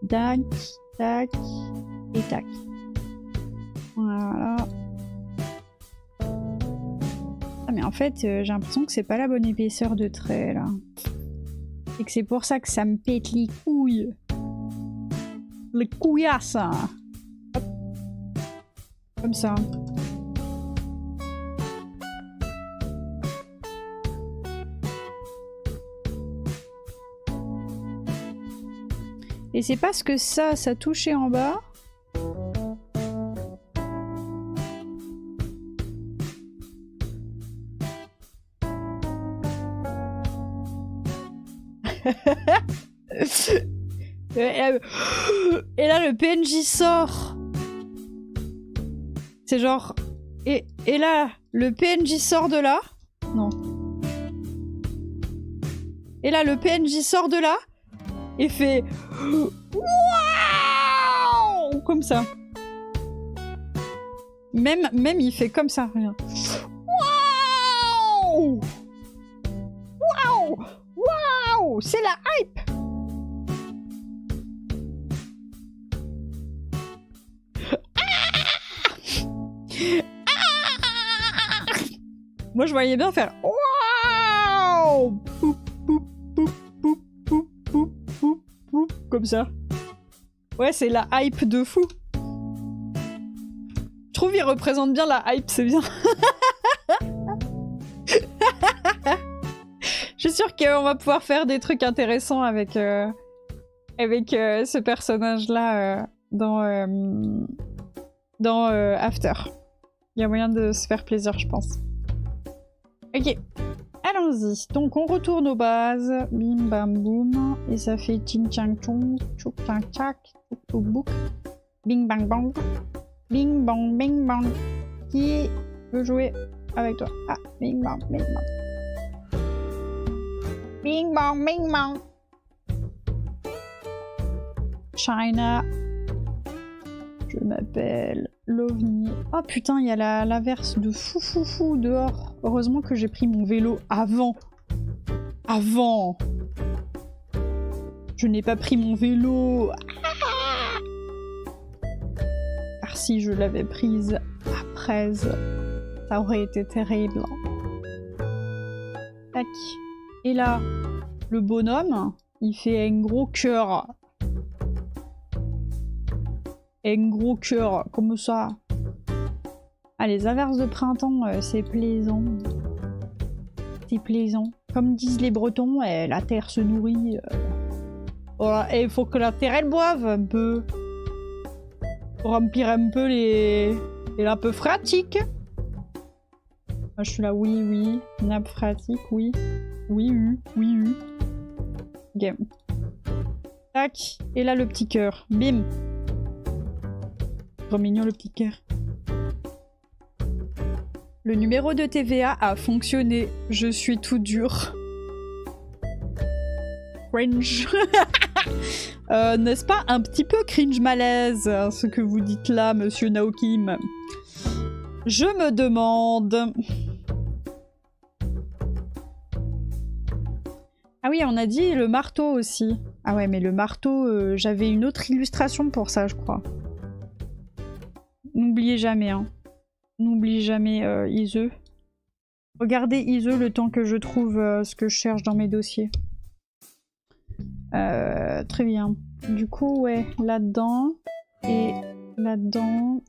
Tac, tac et tac. Voilà. Ah mais en fait, j'ai l'impression que c'est pas la bonne épaisseur de trait là. Et que c'est pour ça que ça me pète les couilles. Les couillasses. Hop. Comme ça. Et c'est parce que ça touchait en bas. Et là le PNJ sort. C'est genre... Et là, le PNJ sort de là. Non. Et là, le PNJ sort de là. Et fait... Waouh! Comme ça. Même il fait comme ça. Regarde. Waouh! Waouh! Waouh! C'est la hype! Moi, je voyais bien faire waouh, poup, poup, poup, poup, poup, poup, poup, poup, comme ça. Ouais, c'est la hype de fou. Je trouve qu'il représente bien la hype, c'est bien. Je suis sûre qu'on va pouvoir faire des trucs intéressants avec ce personnage-là dans After. Il y a moyen de se faire plaisir, je pense. Ok, allons-y. Donc on retourne aux bases. Bim bam boum. Et ça fait ching chang chong, chouk chang chak, chouk chouk bouk. Bing bang bang. Bing bang bing bang. Qui veut jouer avec toi? Ah, bing bang bing bang. Bing bang bing bang. China. Je m'appelle l'OVNI. Oh putain, il y a l'averse de fou dehors. Heureusement que j'ai pris mon vélo avant. Avant. Je n'ai pas pris mon vélo. Ah, car si je l'avais prise après, ça aurait été terrible. Tac. Et là, le bonhomme, il fait un gros cœur. Un gros cœur, comme ça. Ah, les averses de printemps, c'est plaisant. C'est plaisant. Comme disent les Bretons, la terre se nourrit. Voilà, et il faut que la terre, elle boive un peu. Pour remplir un peu les nappes phréatiques. Moi, je suis là, oui. Nappe phréatique, oui. Oui. Ok. Tac. Et là, le petit cœur. Bim. Trop mignon le petit cœur. Le numéro de TVA a fonctionné. Je suis tout dur. Cringe. N'est-ce pas un petit peu cringe malaise, hein, ce que vous dites là, monsieur Naokim? Je me demande... Ah oui, on a dit le marteau aussi. Ah ouais, mais le marteau, j'avais une autre illustration pour ça, je crois. N'oubliez jamais, hein. N'oublie jamais Ise. Regardez Ise le temps que je trouve ce que je cherche dans mes dossiers. Très bien. Du coup, ouais, là-dedans et là-dedans.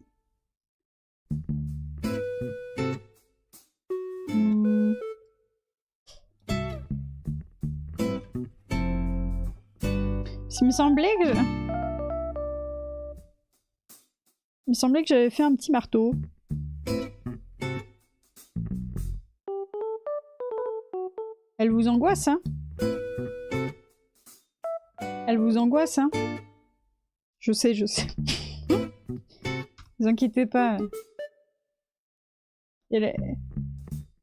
Il me semblait que j'avais fait un petit marteau. Elle vous angoisse, hein? Elle vous angoisse, hein? Je sais, je sais. Ne vous inquiétez pas.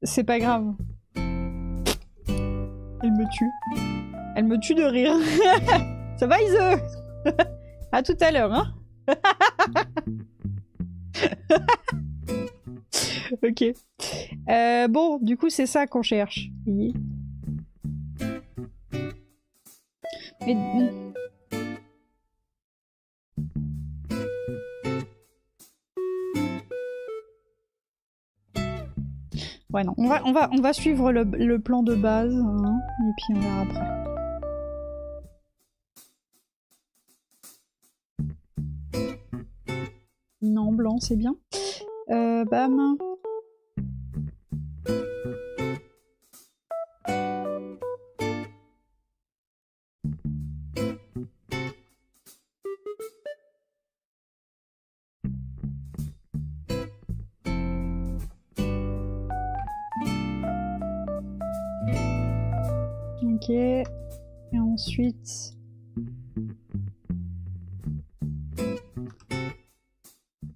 C'est pas grave. Elle me tue. Elle me tue de rire. Ça va, Ise? À tout à l'heure, hein? Ok. Bon, du coup, c'est ça qu'on cherche. Oui. Mais... Ouais, non. On va suivre le plan de base, hein, et puis on verra après. Non, blanc, c'est bien. Bam. Ok. Et ensuite...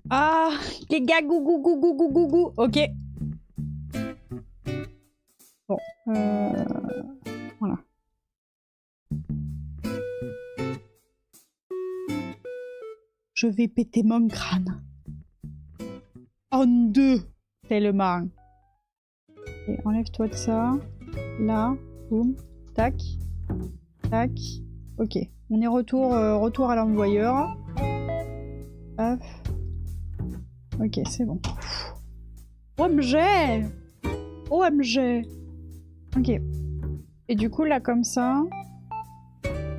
Ah, les gars, gougou, gougou, gougou, gougou. Ok. Bon. Voilà. Je vais péter mon crâne. En deux. Tellement. Et enlève-toi de ça. Là. Boum. Tac. Tac. Ok. On est retour à l'envoyeur. Hop. Ok, c'est bon. OMG! OMG! Ok. Et du coup, là, comme ça...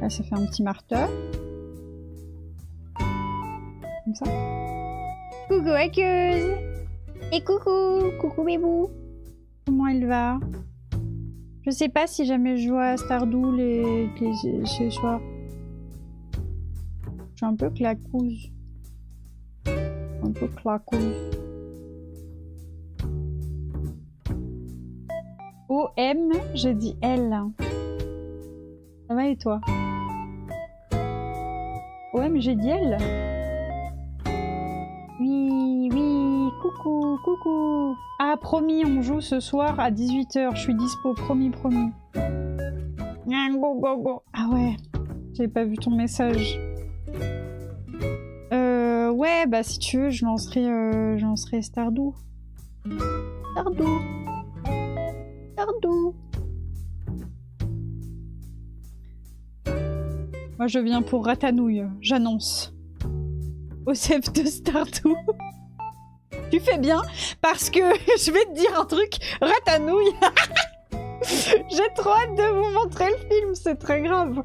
Là, ça fait un petit marteau. Comme ça. Coucou, Aqueuse! Et coucou! Coucou, bébou! Comment elle va? Je sais pas si jamais je vois Stardew ce soir. Je suis un peu claquouse. Un peu claquouse. O-M, j'ai dit L. Ça va et toi? O-M, j'ai dit L. Oui, oui, coucou, coucou. Ah, promis, on joue ce soir à 18 h. Je suis dispo, promis, promis. Go, go, go. Ah ouais, j'ai pas vu ton message. Ouais, bah si tu veux, je lancerai Stardew. Stardew. Stardew. Moi, je viens pour Ratanouille, j'annonce. Au chef de Stardew. Tu fais bien, parce que je vais te dire un truc, Ratanouille. J'ai trop hâte de vous montrer le film, c'est très grave.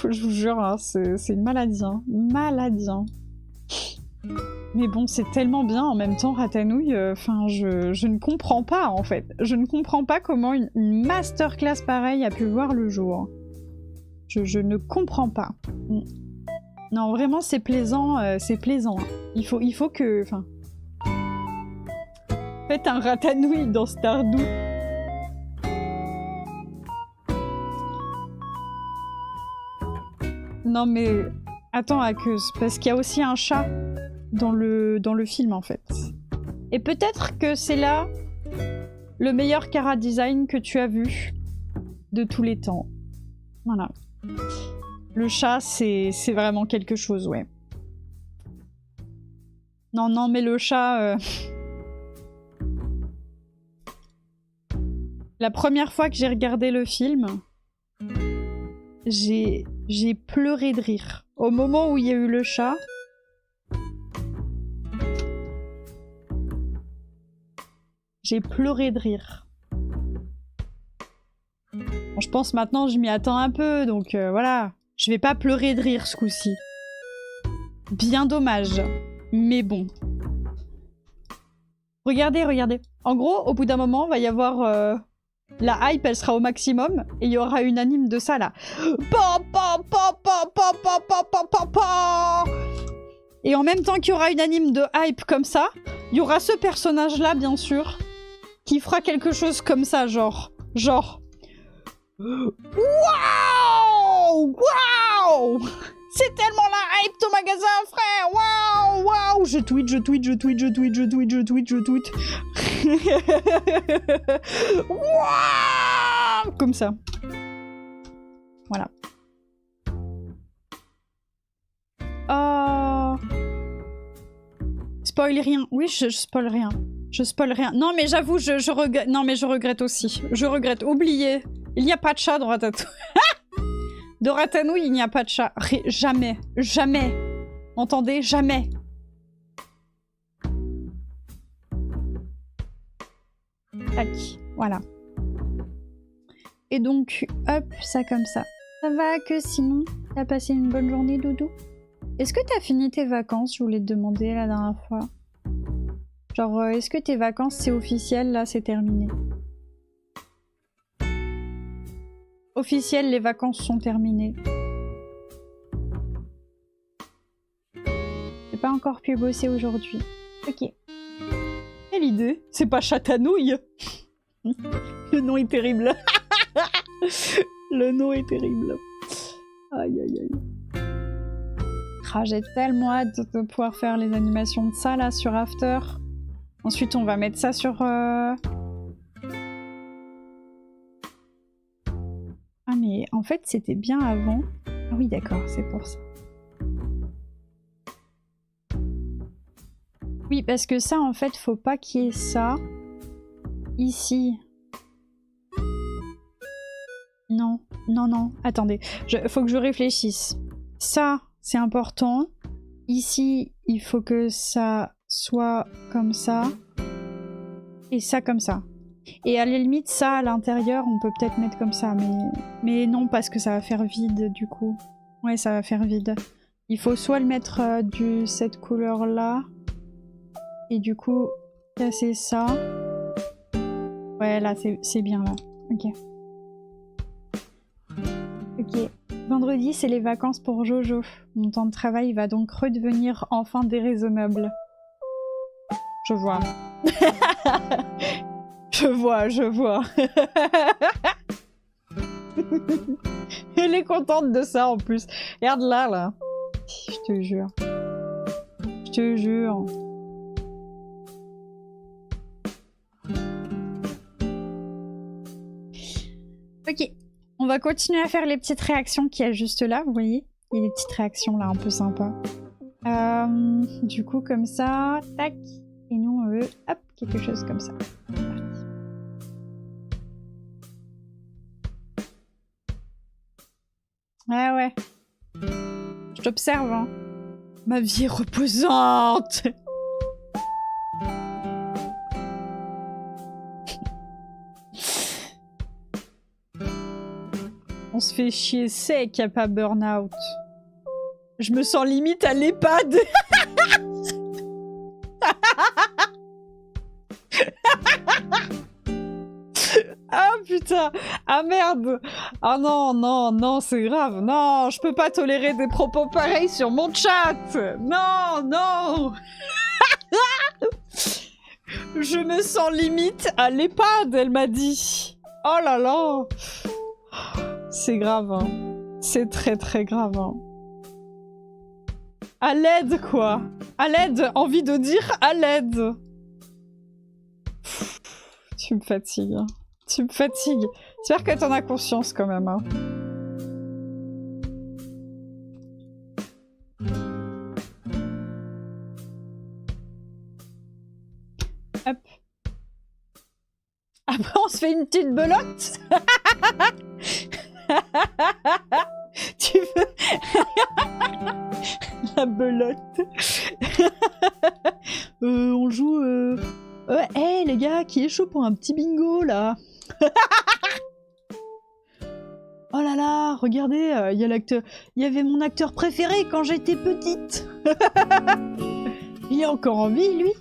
Je vous jure, hein, c'est une maladie, hein. Maladie. Hein. Mais bon, c'est tellement bien en même temps, Ratanouille. Enfin, je ne comprends pas, en fait. Je ne comprends pas comment une masterclass pareille a pu voir le jour. Je ne comprends pas. Non, vraiment, c'est plaisant, c'est plaisant. Il faut que... Enfin... Faites un Ratanouille dans Stardew. Non mais... Attends, Aqueuse, parce qu'il y a aussi un chat dans le film, en fait. Et peut-être que c'est là le meilleur Kara design que tu as vu de tous les temps. Voilà. Le chat, c'est vraiment quelque chose, ouais. Non, non, mais le chat... La première fois que j'ai regardé le film, j'ai pleuré de rire. Au moment où il y a eu le chat... J'ai pleuré de rire. Bon, je pense maintenant je m'y attends un peu, donc voilà. Je vais pas pleurer de rire ce coup-ci. Bien dommage. Mais bon. Regardez, regardez. En gros, au bout d'un moment, va y avoir... la hype, elle sera au maximum, et il y aura une anime de ça, là. Et en même temps qu'il y aura une anime de hype comme ça, il y aura ce personnage-là, bien sûr, qui fera quelque chose comme ça, genre... Waouh! Waouh! C'est tellement la hype ton magasin, frère! Waouh! Waouh! Je tweet. Waouh! Comme ça. Voilà. Oh... Spoil rien. Oui, je spoil rien. Je spoil rien. Non, mais j'avoue, je regrette. Non, mais je regrette aussi. Je regrette. Oubliez. Il n'y a pas de chat dans Ratatouille. Dans Ratatouille, il n'y a pas de chat. Jamais. Jamais. Entendez? Jamais. Tac. Voilà. Et donc, hop, ça comme ça. Ça va que sinon, t'as passé une bonne journée, Doudou? Est-ce que t'as fini tes vacances? Je voulais te demander la dernière fois. Genre, est-ce que tes vacances, c'est officiel, là, c'est terminé? Officiel, les vacances sont terminées. J'ai pas encore pu bosser aujourd'hui. Ok. Quelle idée? C'est pas Chatanouille? Le nom est terrible. Le nom est terrible. Aïe aïe aïe. Ah, j'ai tellement hâte de pouvoir faire les animations de ça là sur After. Ensuite on va mettre ça sur... Ah mais en fait c'était bien avant. Ah oui d'accord, c'est pour ça. Oui parce que ça en fait faut pas qu'il y ait ça. Ici. Non, non, non, attendez. Faut que je réfléchisse. Ça, c'est important. Ici, il faut que ça soit comme ça. Et ça comme ça. Et à la limite, ça, à l'intérieur, on peut peut-être mettre comme ça. Mais non, parce que ça va faire vide, du coup. Ouais, ça va faire vide. Il faut soit le mettre cette couleur-là. Et du coup, casser ça. Ouais, là, c'est bien, là. Ok. Ok. Vendredi, c'est les vacances pour Jojo. Mon temps de travail va donc redevenir enfin déraisonnable. Je vois. Je vois. Elle est contente de ça, en plus. Regarde là. Je te jure. Je te jure. Ok. On va continuer à faire les petites réactions qu'il y a juste là, vous voyez? Il y a des petites réactions là, un peu sympas. Du coup, comme ça, tac. Et nous, on veut, hop, quelque chose comme ça. C'est parti. Ouais. Je t'observe, hein. Ma vie est reposante. On se fait chier sec, y'a pas burn-out. Je me sens limite à l'EHPAD. Ah putain. Ah merde. Ah non, c'est grave. Non, je peux pas tolérer des propos pareils sur mon chat. Non. Je me sens limite à l'EHPAD, elle m'a dit. Oh là là. C'est grave, hein. C'est très très grave, hein. À l'aide, quoi. À l'aide, envie de dire à l'aide. Tu me fatigues. Tu me fatigues. J'espère que t'en as conscience quand même. Hein. Hop. Après, on se fait une petite belote. Tu veux... La belote. On joue... Ouais, hey, les gars, qui est chaud pour un petit bingo, là? Oh là là, regardez, il y a l'acteur... Il y avait mon acteur préféré quand j'étais petite. Il est encore en vie, lui?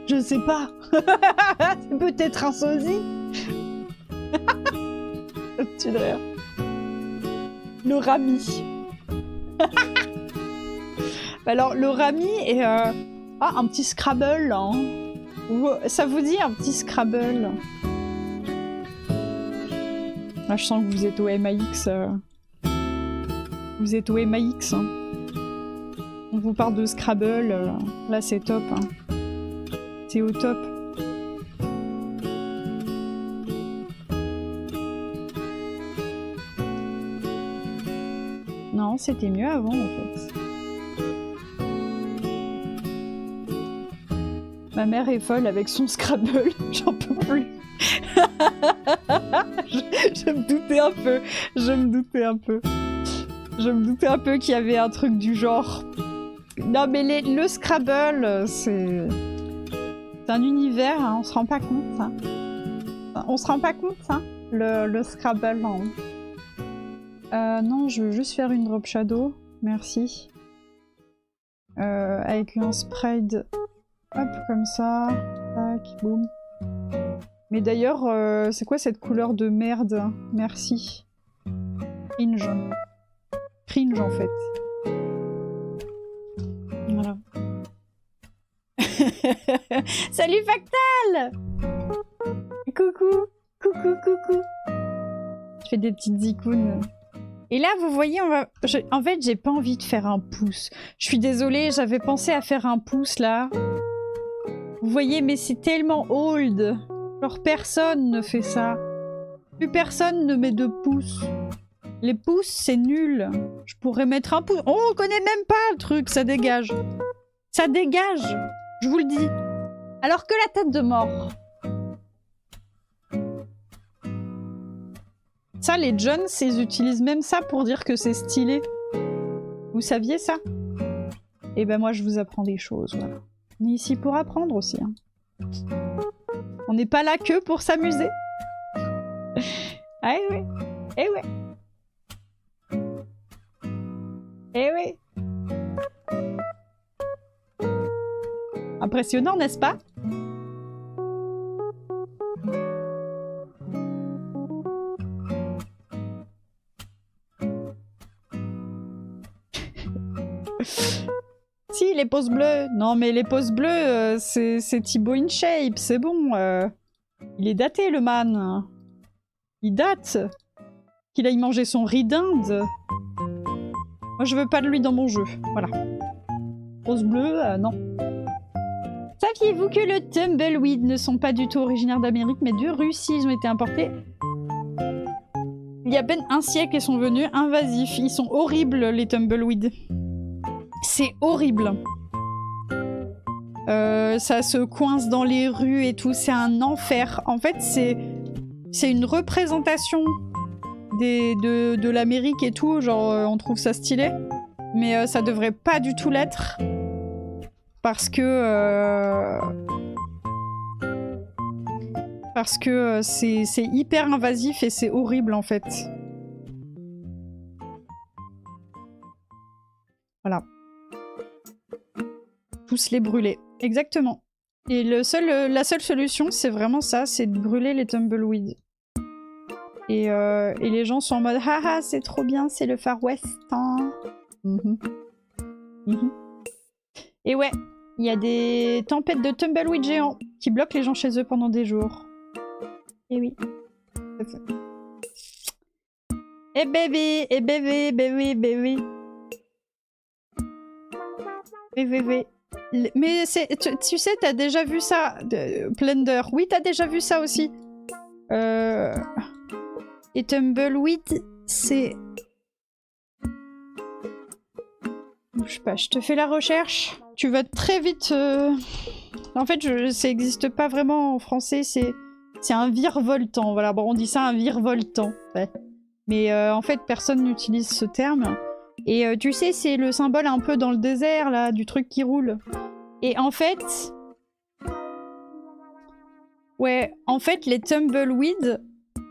Je sais pas. C'est peut-être un sosie. Tu de rire. Le Rami. Alors, le Rami est... Ah, un petit Scrabble, là. Hein. Ça vous dit un petit Scrabble? Là, je sens que vous êtes au MAX. Vous êtes au MAX. Hein. On vous parle de Scrabble. Là, c'est top. Hein. C'est au top. Non, c'était mieux avant, en fait. Ma mère est folle avec son Scrabble. J'en peux plus. Je me doutais un peu. Je me doutais un peu. Je me doutais un peu qu'il y avait un truc du genre. Non, mais le Scrabble, c'est un univers, hein, on se rend pas compte. Hein. On se rend pas compte, hein, le Scrabble. Hein. Non, je veux juste faire une drop shadow. Merci. Avec un spread. Hop, comme ça. Tac, boum. Mais d'ailleurs, c'est quoi cette couleur de merde? Merci. Cringe. Cringe, en fait. Voilà. Salut Factal! Coucou! Coucou, coucou! Je fais des petites icônes. Et là, vous voyez, en fait, j'ai pas envie de faire un pouce. Je suis désolée, j'avais pensé à faire un pouce, là. Vous voyez, mais c'est tellement old. Genre, personne ne fait ça. Plus personne ne met de pouces. Les pouces, c'est nul. Je pourrais mettre un pouce. Oh, on connaît même pas le truc, ça dégage. Ça dégage, je vous le dis. Alors que la tête de mort. Ça, les jeunes, ils utilisent même ça pour dire que c'est stylé. Vous saviez ça? Et ben moi, je vous apprends des choses, voilà. On est ici pour apprendre aussi. Hein. On n'est pas là que pour s'amuser. Ah oui. Eh ouais. Eh oui. Impressionnant, n'est-ce pas? Si, les poses bleues. Non, mais les poses bleues, c'est Thibaut InShape, c'est bon. Il est daté, le man. Il date. Qu'il aille manger son riz d'Inde. Moi, je veux pas de lui dans mon jeu. Voilà. Pose bleue, non. Saviez-vous que le tumbleweed ne sont pas du tout originaires d'Amérique, mais de Russie? Ils ont été importés il y a à peine un siècle et sont venus invasifs. Ils sont horribles, les tumbleweeds. C'est horrible. Ça se coince dans les rues et tout. C'est un enfer. En fait, c'est une représentation de l'Amérique et tout. Genre, on trouve ça stylé. Mais ça devrait pas du tout l'être. Parce que c'est hyper invasif et c'est horrible en fait. Voilà. Tous les brûler. Exactement. Et la seule solution, c'est vraiment ça, c'est de brûler les tumbleweeds. Et les gens sont en mode « Haha, c'est trop bien, c'est le Far West. Hein. » Et ouais, il y a des tempêtes de tumbleweed géants qui bloquent les gens chez eux pendant des jours. Et oui. Et bébé, bébé. BVV. Mais tu sais, t'as déjà vu ça, Plunder. Oui, t'as déjà vu ça aussi. Et Tumbleweed, c'est... Je sais pas, je te fais la recherche. Tu vas très vite... En fait, ça n'existe pas vraiment en français, c'est un virevoltant. Voilà, bon, on dit ça un virevoltant. Ouais. Mais en fait, personne n'utilise ce terme. Et tu sais, c'est le symbole un peu dans le désert, là, du truc qui roule. Et en fait... Ouais, en fait, les tumbleweeds,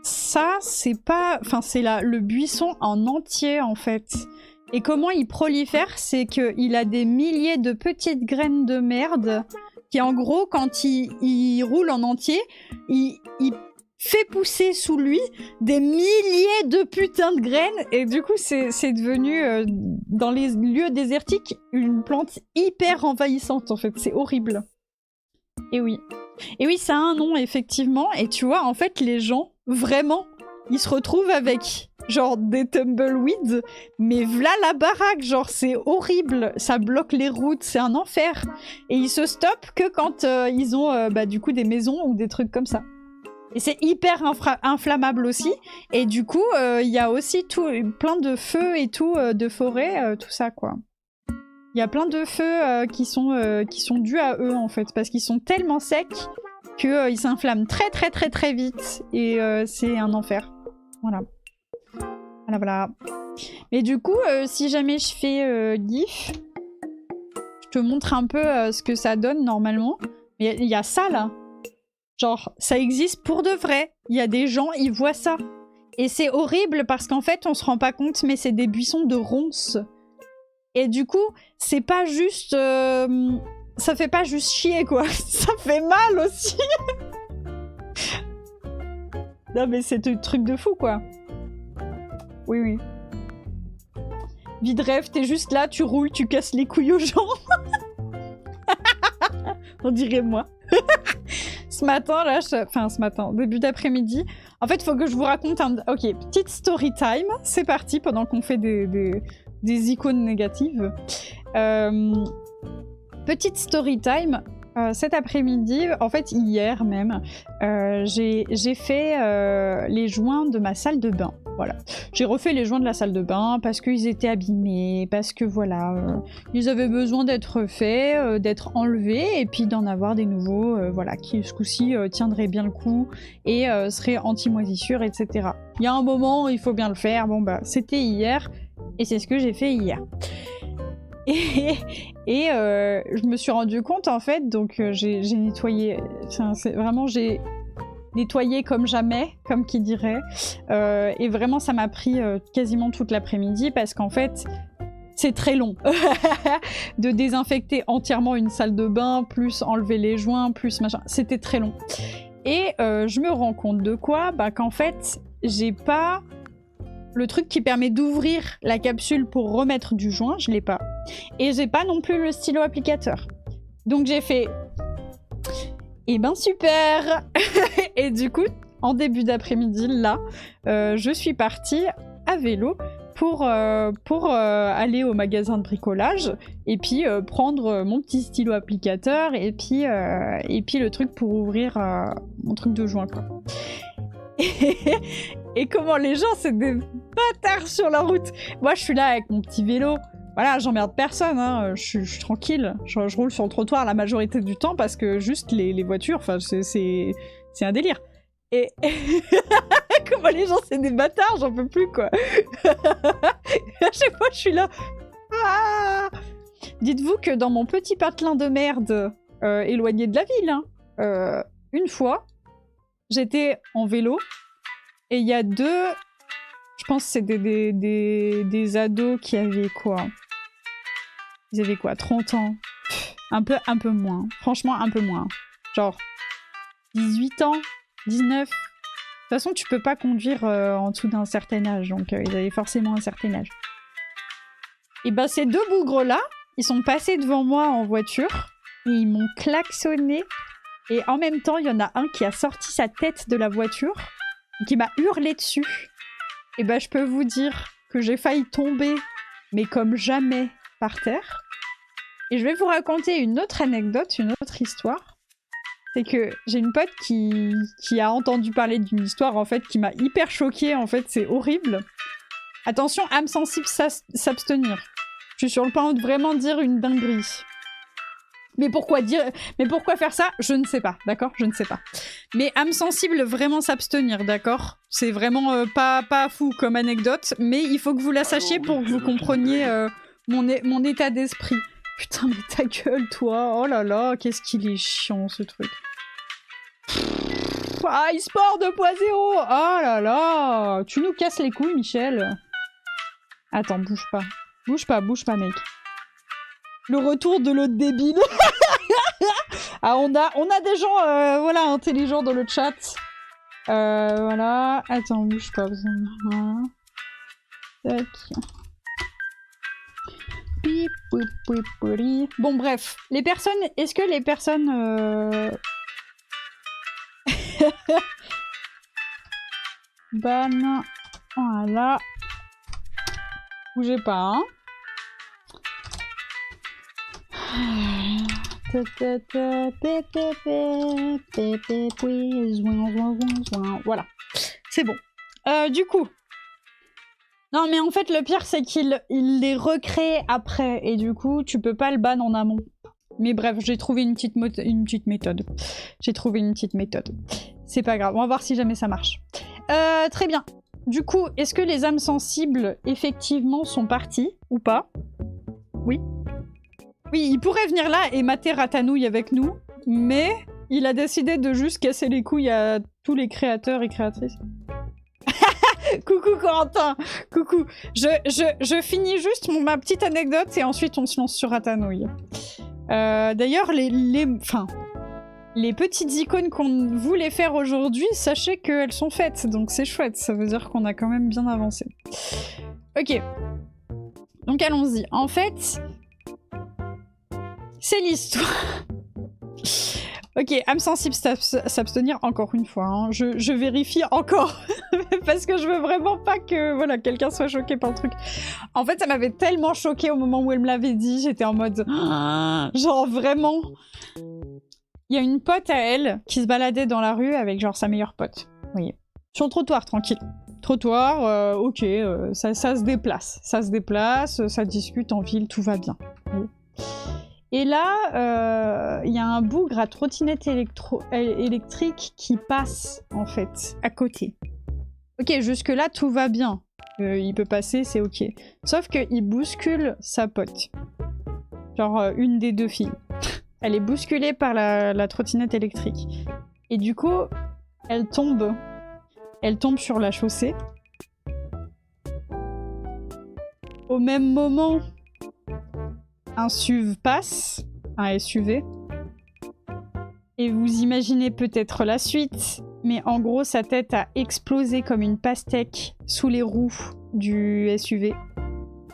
ça, c'est pas... Enfin, c'est le buisson en entier, en fait. Et comment il prolifère, c'est qu'il a des milliers de petites graines de merde qui, en gros, quand il roule en entier, il fait pousser sous lui des milliers de putains de graines. Et du coup, c'est devenu, dans les lieux désertiques, une plante hyper envahissante, en fait. C'est horrible. Et oui. Et oui, ça a un nom, effectivement. Et tu vois, en fait, les gens, vraiment, ils se retrouvent avec... genre des tumbleweeds, mais v'là la baraque, genre c'est horrible, ça bloque les routes, c'est un enfer. Et ils se stoppent que quand ils ont du coup des maisons ou des trucs comme ça. Et c'est hyper inflammable aussi, et du coup il y a aussi plein de feux et tout, de forêt, tout ça quoi. Il y a plein de feux qui sont dus à eux en fait, parce qu'ils sont tellement secs qu'ils s'inflamment très très très très vite, et c'est un enfer. Voilà. Voilà, voilà. Mais du coup, si jamais je fais GIF, je te montre un peu ce que ça donne normalement. Mais il y a ça là. Genre, ça existe pour de vrai. Il y a des gens, ils voient ça. Et c'est horrible parce qu'en fait, on se rend pas compte, mais c'est des buissons de ronces. Et du coup, c'est pas juste... ça fait pas juste chier, quoi. Ça fait mal aussi. Non, mais c'est un truc de fou, quoi. Oui, oui. Vidref, t'es juste là, tu roules, tu casses les couilles aux gens. On dirait moi. Ce matin, là, enfin ce matin, début d'après-midi, en fait, il faut que je vous raconte un... Ok, petite story time, c'est parti, pendant qu'on fait des icônes négatives. Petite story time. Cet après-midi, en fait hier même, j'ai fait les joints de ma salle de bain. Voilà. J'ai refait les joints de la salle de bain parce qu'ils étaient abîmés, parce que voilà, ils avaient besoin d'être faits, d'être enlevés et puis d'en avoir des nouveaux, voilà, qui ce coup-ci tiendraient bien le coup et seraient anti-moisissure, etc. Il y a un moment, il faut bien le faire. Bon bah, c'était hier et c'est ce que j'ai fait hier. Et je me suis rendu compte en fait, donc j'ai nettoyé, vraiment j'ai nettoyé comme jamais, comme qui dirait, et vraiment ça m'a pris quasiment toute l'après-midi parce qu'en fait c'est très long de désinfecter entièrement une salle de bain, plus enlever les joints, plus machin, c'était très long. Et je me rends compte de quoi? Bah qu'en fait j'ai pas... Le truc qui permet d'ouvrir la capsule pour remettre du joint, je l'ai pas. Et j'ai pas non plus le stylo applicateur. Donc j'ai fait... Eh ben super. Et du coup, en début d'après-midi, là, je suis partie à vélo pour aller au magasin de bricolage et puis prendre mon petit stylo applicateur et puis le truc pour ouvrir mon truc de joint, quoi. Et comment les gens, c'est des bâtards sur la route. Moi, je suis là avec mon petit vélo. Voilà, j'emmerde personne, hein. Je suis tranquille. Je roule sur le trottoir la majorité du temps parce que juste les voitures, enfin, c'est un délire. Et comment les gens, c'est des bâtards, j'en peux plus, quoi. À chaque fois, je suis là. Ah, dites-vous que dans mon petit patelin de merde éloigné de la ville, hein, une fois, j'étais en vélo. Et il y a deux, je pense que c'est des ados qui avaient quoi? Ils avaient quoi? 30 ans? Un peu moins. Franchement, un peu moins. Genre 18 ans? 19? De toute façon, tu peux pas conduire en dessous d'un certain âge, donc ils avaient forcément un certain âge. Et ben ces deux bougres-là, ils sont passés devant moi en voiture, et ils m'ont klaxonné, et en même temps, il y en a un qui a sorti sa tête de la voiture, qui m'a hurlé dessus. Et bah je peux vous dire que j'ai failli tomber, mais comme jamais, par terre. Et je vais vous raconter une autre anecdote, une autre histoire. C'est que j'ai une pote qui a entendu parler d'une histoire en fait qui m'a hyper choquée. En fait, c'est horrible. Attention, âme sensible, s'abstenir. Je suis sur le point de vraiment dire une dinguerie. Mais pourquoi faire ça? Je ne sais pas, d'accord? Je ne sais pas. Mais âme sensible, vraiment s'abstenir, d'accord? C'est vraiment pas fou comme anecdote, mais il faut que vous la sachiez pour que vous compreniez mon état d'esprit. Putain, mais ta gueule, toi! Oh là là, qu'est-ce qu'il est chiant, ce truc. Ah, e-sport 2.0! Oh là là! Tu nous casses les couilles, Michel. Attends, bouge pas. Bouge pas, mec. Le retour de l'autre débile. Ah, on a des gens voilà, intelligents dans le chat. Voilà. Attends, bouge pas. Voilà. Tac. Bon, bref. Les personnes... Est-ce que les personnes... Ban. Voilà. Bougez pas, hein. Voilà, c'est bon. Du coup, non mais en fait le pire c'est qu'il les recrée après et du coup tu peux pas le ban en amont. Mais bref, j'ai trouvé une petite méthode. C'est pas grave, on va voir si jamais ça marche. Très bien. Du coup, est-ce que les âmes sensibles effectivement sont parties ou pas? Oui. Oui, il pourrait venir là et mater Ratanouille avec nous, mais il a décidé de juste casser les couilles à tous les créateurs et créatrices. Coucou Corentin, coucou. Je finis juste ma petite anecdote et ensuite on se lance sur Ratanouille. D'ailleurs, les petites icônes qu'on voulait faire aujourd'hui, sachez qu'elles sont faites, donc c'est chouette, ça veut dire qu'on a quand même bien avancé. Ok. Donc allons-y. En fait... C'est l'histoire. Ok, âme sensible s'abstenir encore une fois. Hein. Je vérifie encore. Parce que je veux vraiment pas que voilà, quelqu'un soit choqué par le truc. En fait, ça m'avait tellement choqué au moment où elle me l'avait dit. J'étais en mode... Genre vraiment... Il y a une pote à elle qui se baladait dans la rue avec genre sa meilleure pote. Vous voyez. Sur le trottoir, tranquille. Trottoir, ok, ça se déplace. Ça se déplace, ça discute en ville, tout va bien. Oui. Et là, il y a un bougre à trottinette électrique qui passe, en fait, à côté. Ok, jusque-là, tout va bien. Il peut passer, c'est ok. Sauf qu'il bouscule sa pote. Genre, une des deux filles. Elle est bousculée par la trottinette électrique. Et du coup, elle tombe. Elle tombe sur la chaussée. Au même moment... Un SUV passe, un SUV, et vous imaginez peut-être la suite, mais en gros sa tête a explosé comme une pastèque sous les roues du SUV,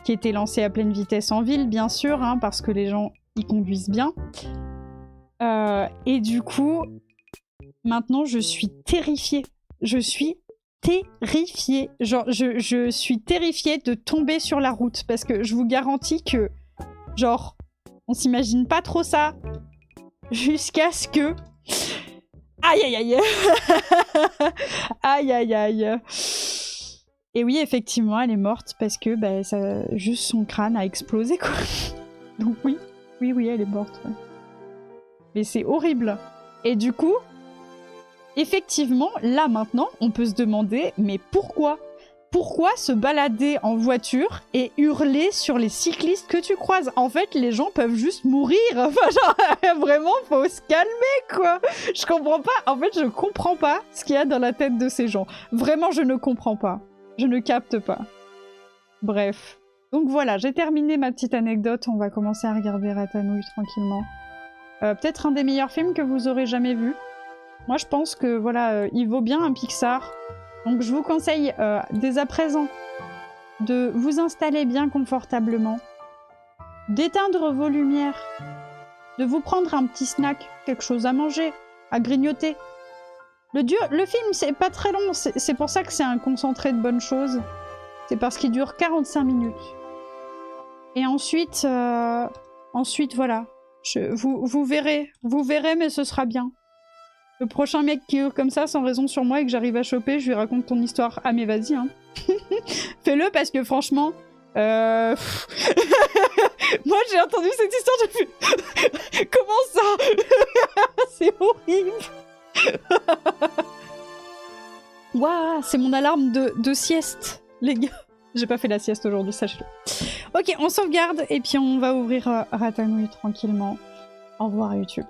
qui était lancé à pleine vitesse en ville, bien sûr, hein, parce que les gens y conduisent bien. Et du coup, maintenant je suis terrifiée. Je suis terrifiée. Genre, je suis terrifiée de tomber sur la route, parce que je vous garantis que genre, on s'imagine pas trop ça jusqu'à ce que... Aïe aïe aïe. Aïe aïe aïe. Et oui, effectivement, elle est morte parce que bah, juste son crâne a explosé, quoi. Donc oui, elle est morte. Ouais. Mais c'est horrible. Et du coup, effectivement, là maintenant, on peut se demander, mais pourquoi ? Pourquoi se balader en voiture et hurler sur les cyclistes que tu croises? En fait, les gens peuvent juste mourir. Enfin, genre, vraiment, faut se calmer, quoi. Je comprends pas. En fait, je comprends pas ce qu'il y a dans la tête de ces gens. Vraiment, je ne comprends pas. Je ne capte pas. Bref. Donc voilà, j'ai terminé ma petite anecdote. On va commencer à regarder Ratanouille tranquillement. Peut-être un des meilleurs films que vous aurez jamais vu. Moi, je pense que, voilà, il vaut bien un Pixar. Donc je vous conseille dès à présent de vous installer bien confortablement, d'éteindre vos lumières, de vous prendre un petit snack, quelque chose à manger, à grignoter. Le film, c'est pas très long, c'est pour ça que c'est un concentré de bonnes choses. C'est parce qu'il dure 45 minutes. Et ensuite, Ensuite, voilà. Vous verrez, mais ce sera bien. Le prochain mec qui hurle comme ça, sans raison sur moi, et que j'arrive à choper, je lui raconte ton histoire. Ah mais vas-y, hein. Fais-le, parce que franchement... Moi, j'ai entendu cette histoire depuis... Comment ça? C'est horrible. Waouh, c'est mon alarme de sieste, les gars. J'ai pas fait la sieste aujourd'hui, sachez-le. Ok, on sauvegarde, et puis on va ouvrir Ratanouille tranquillement. Au revoir YouTube.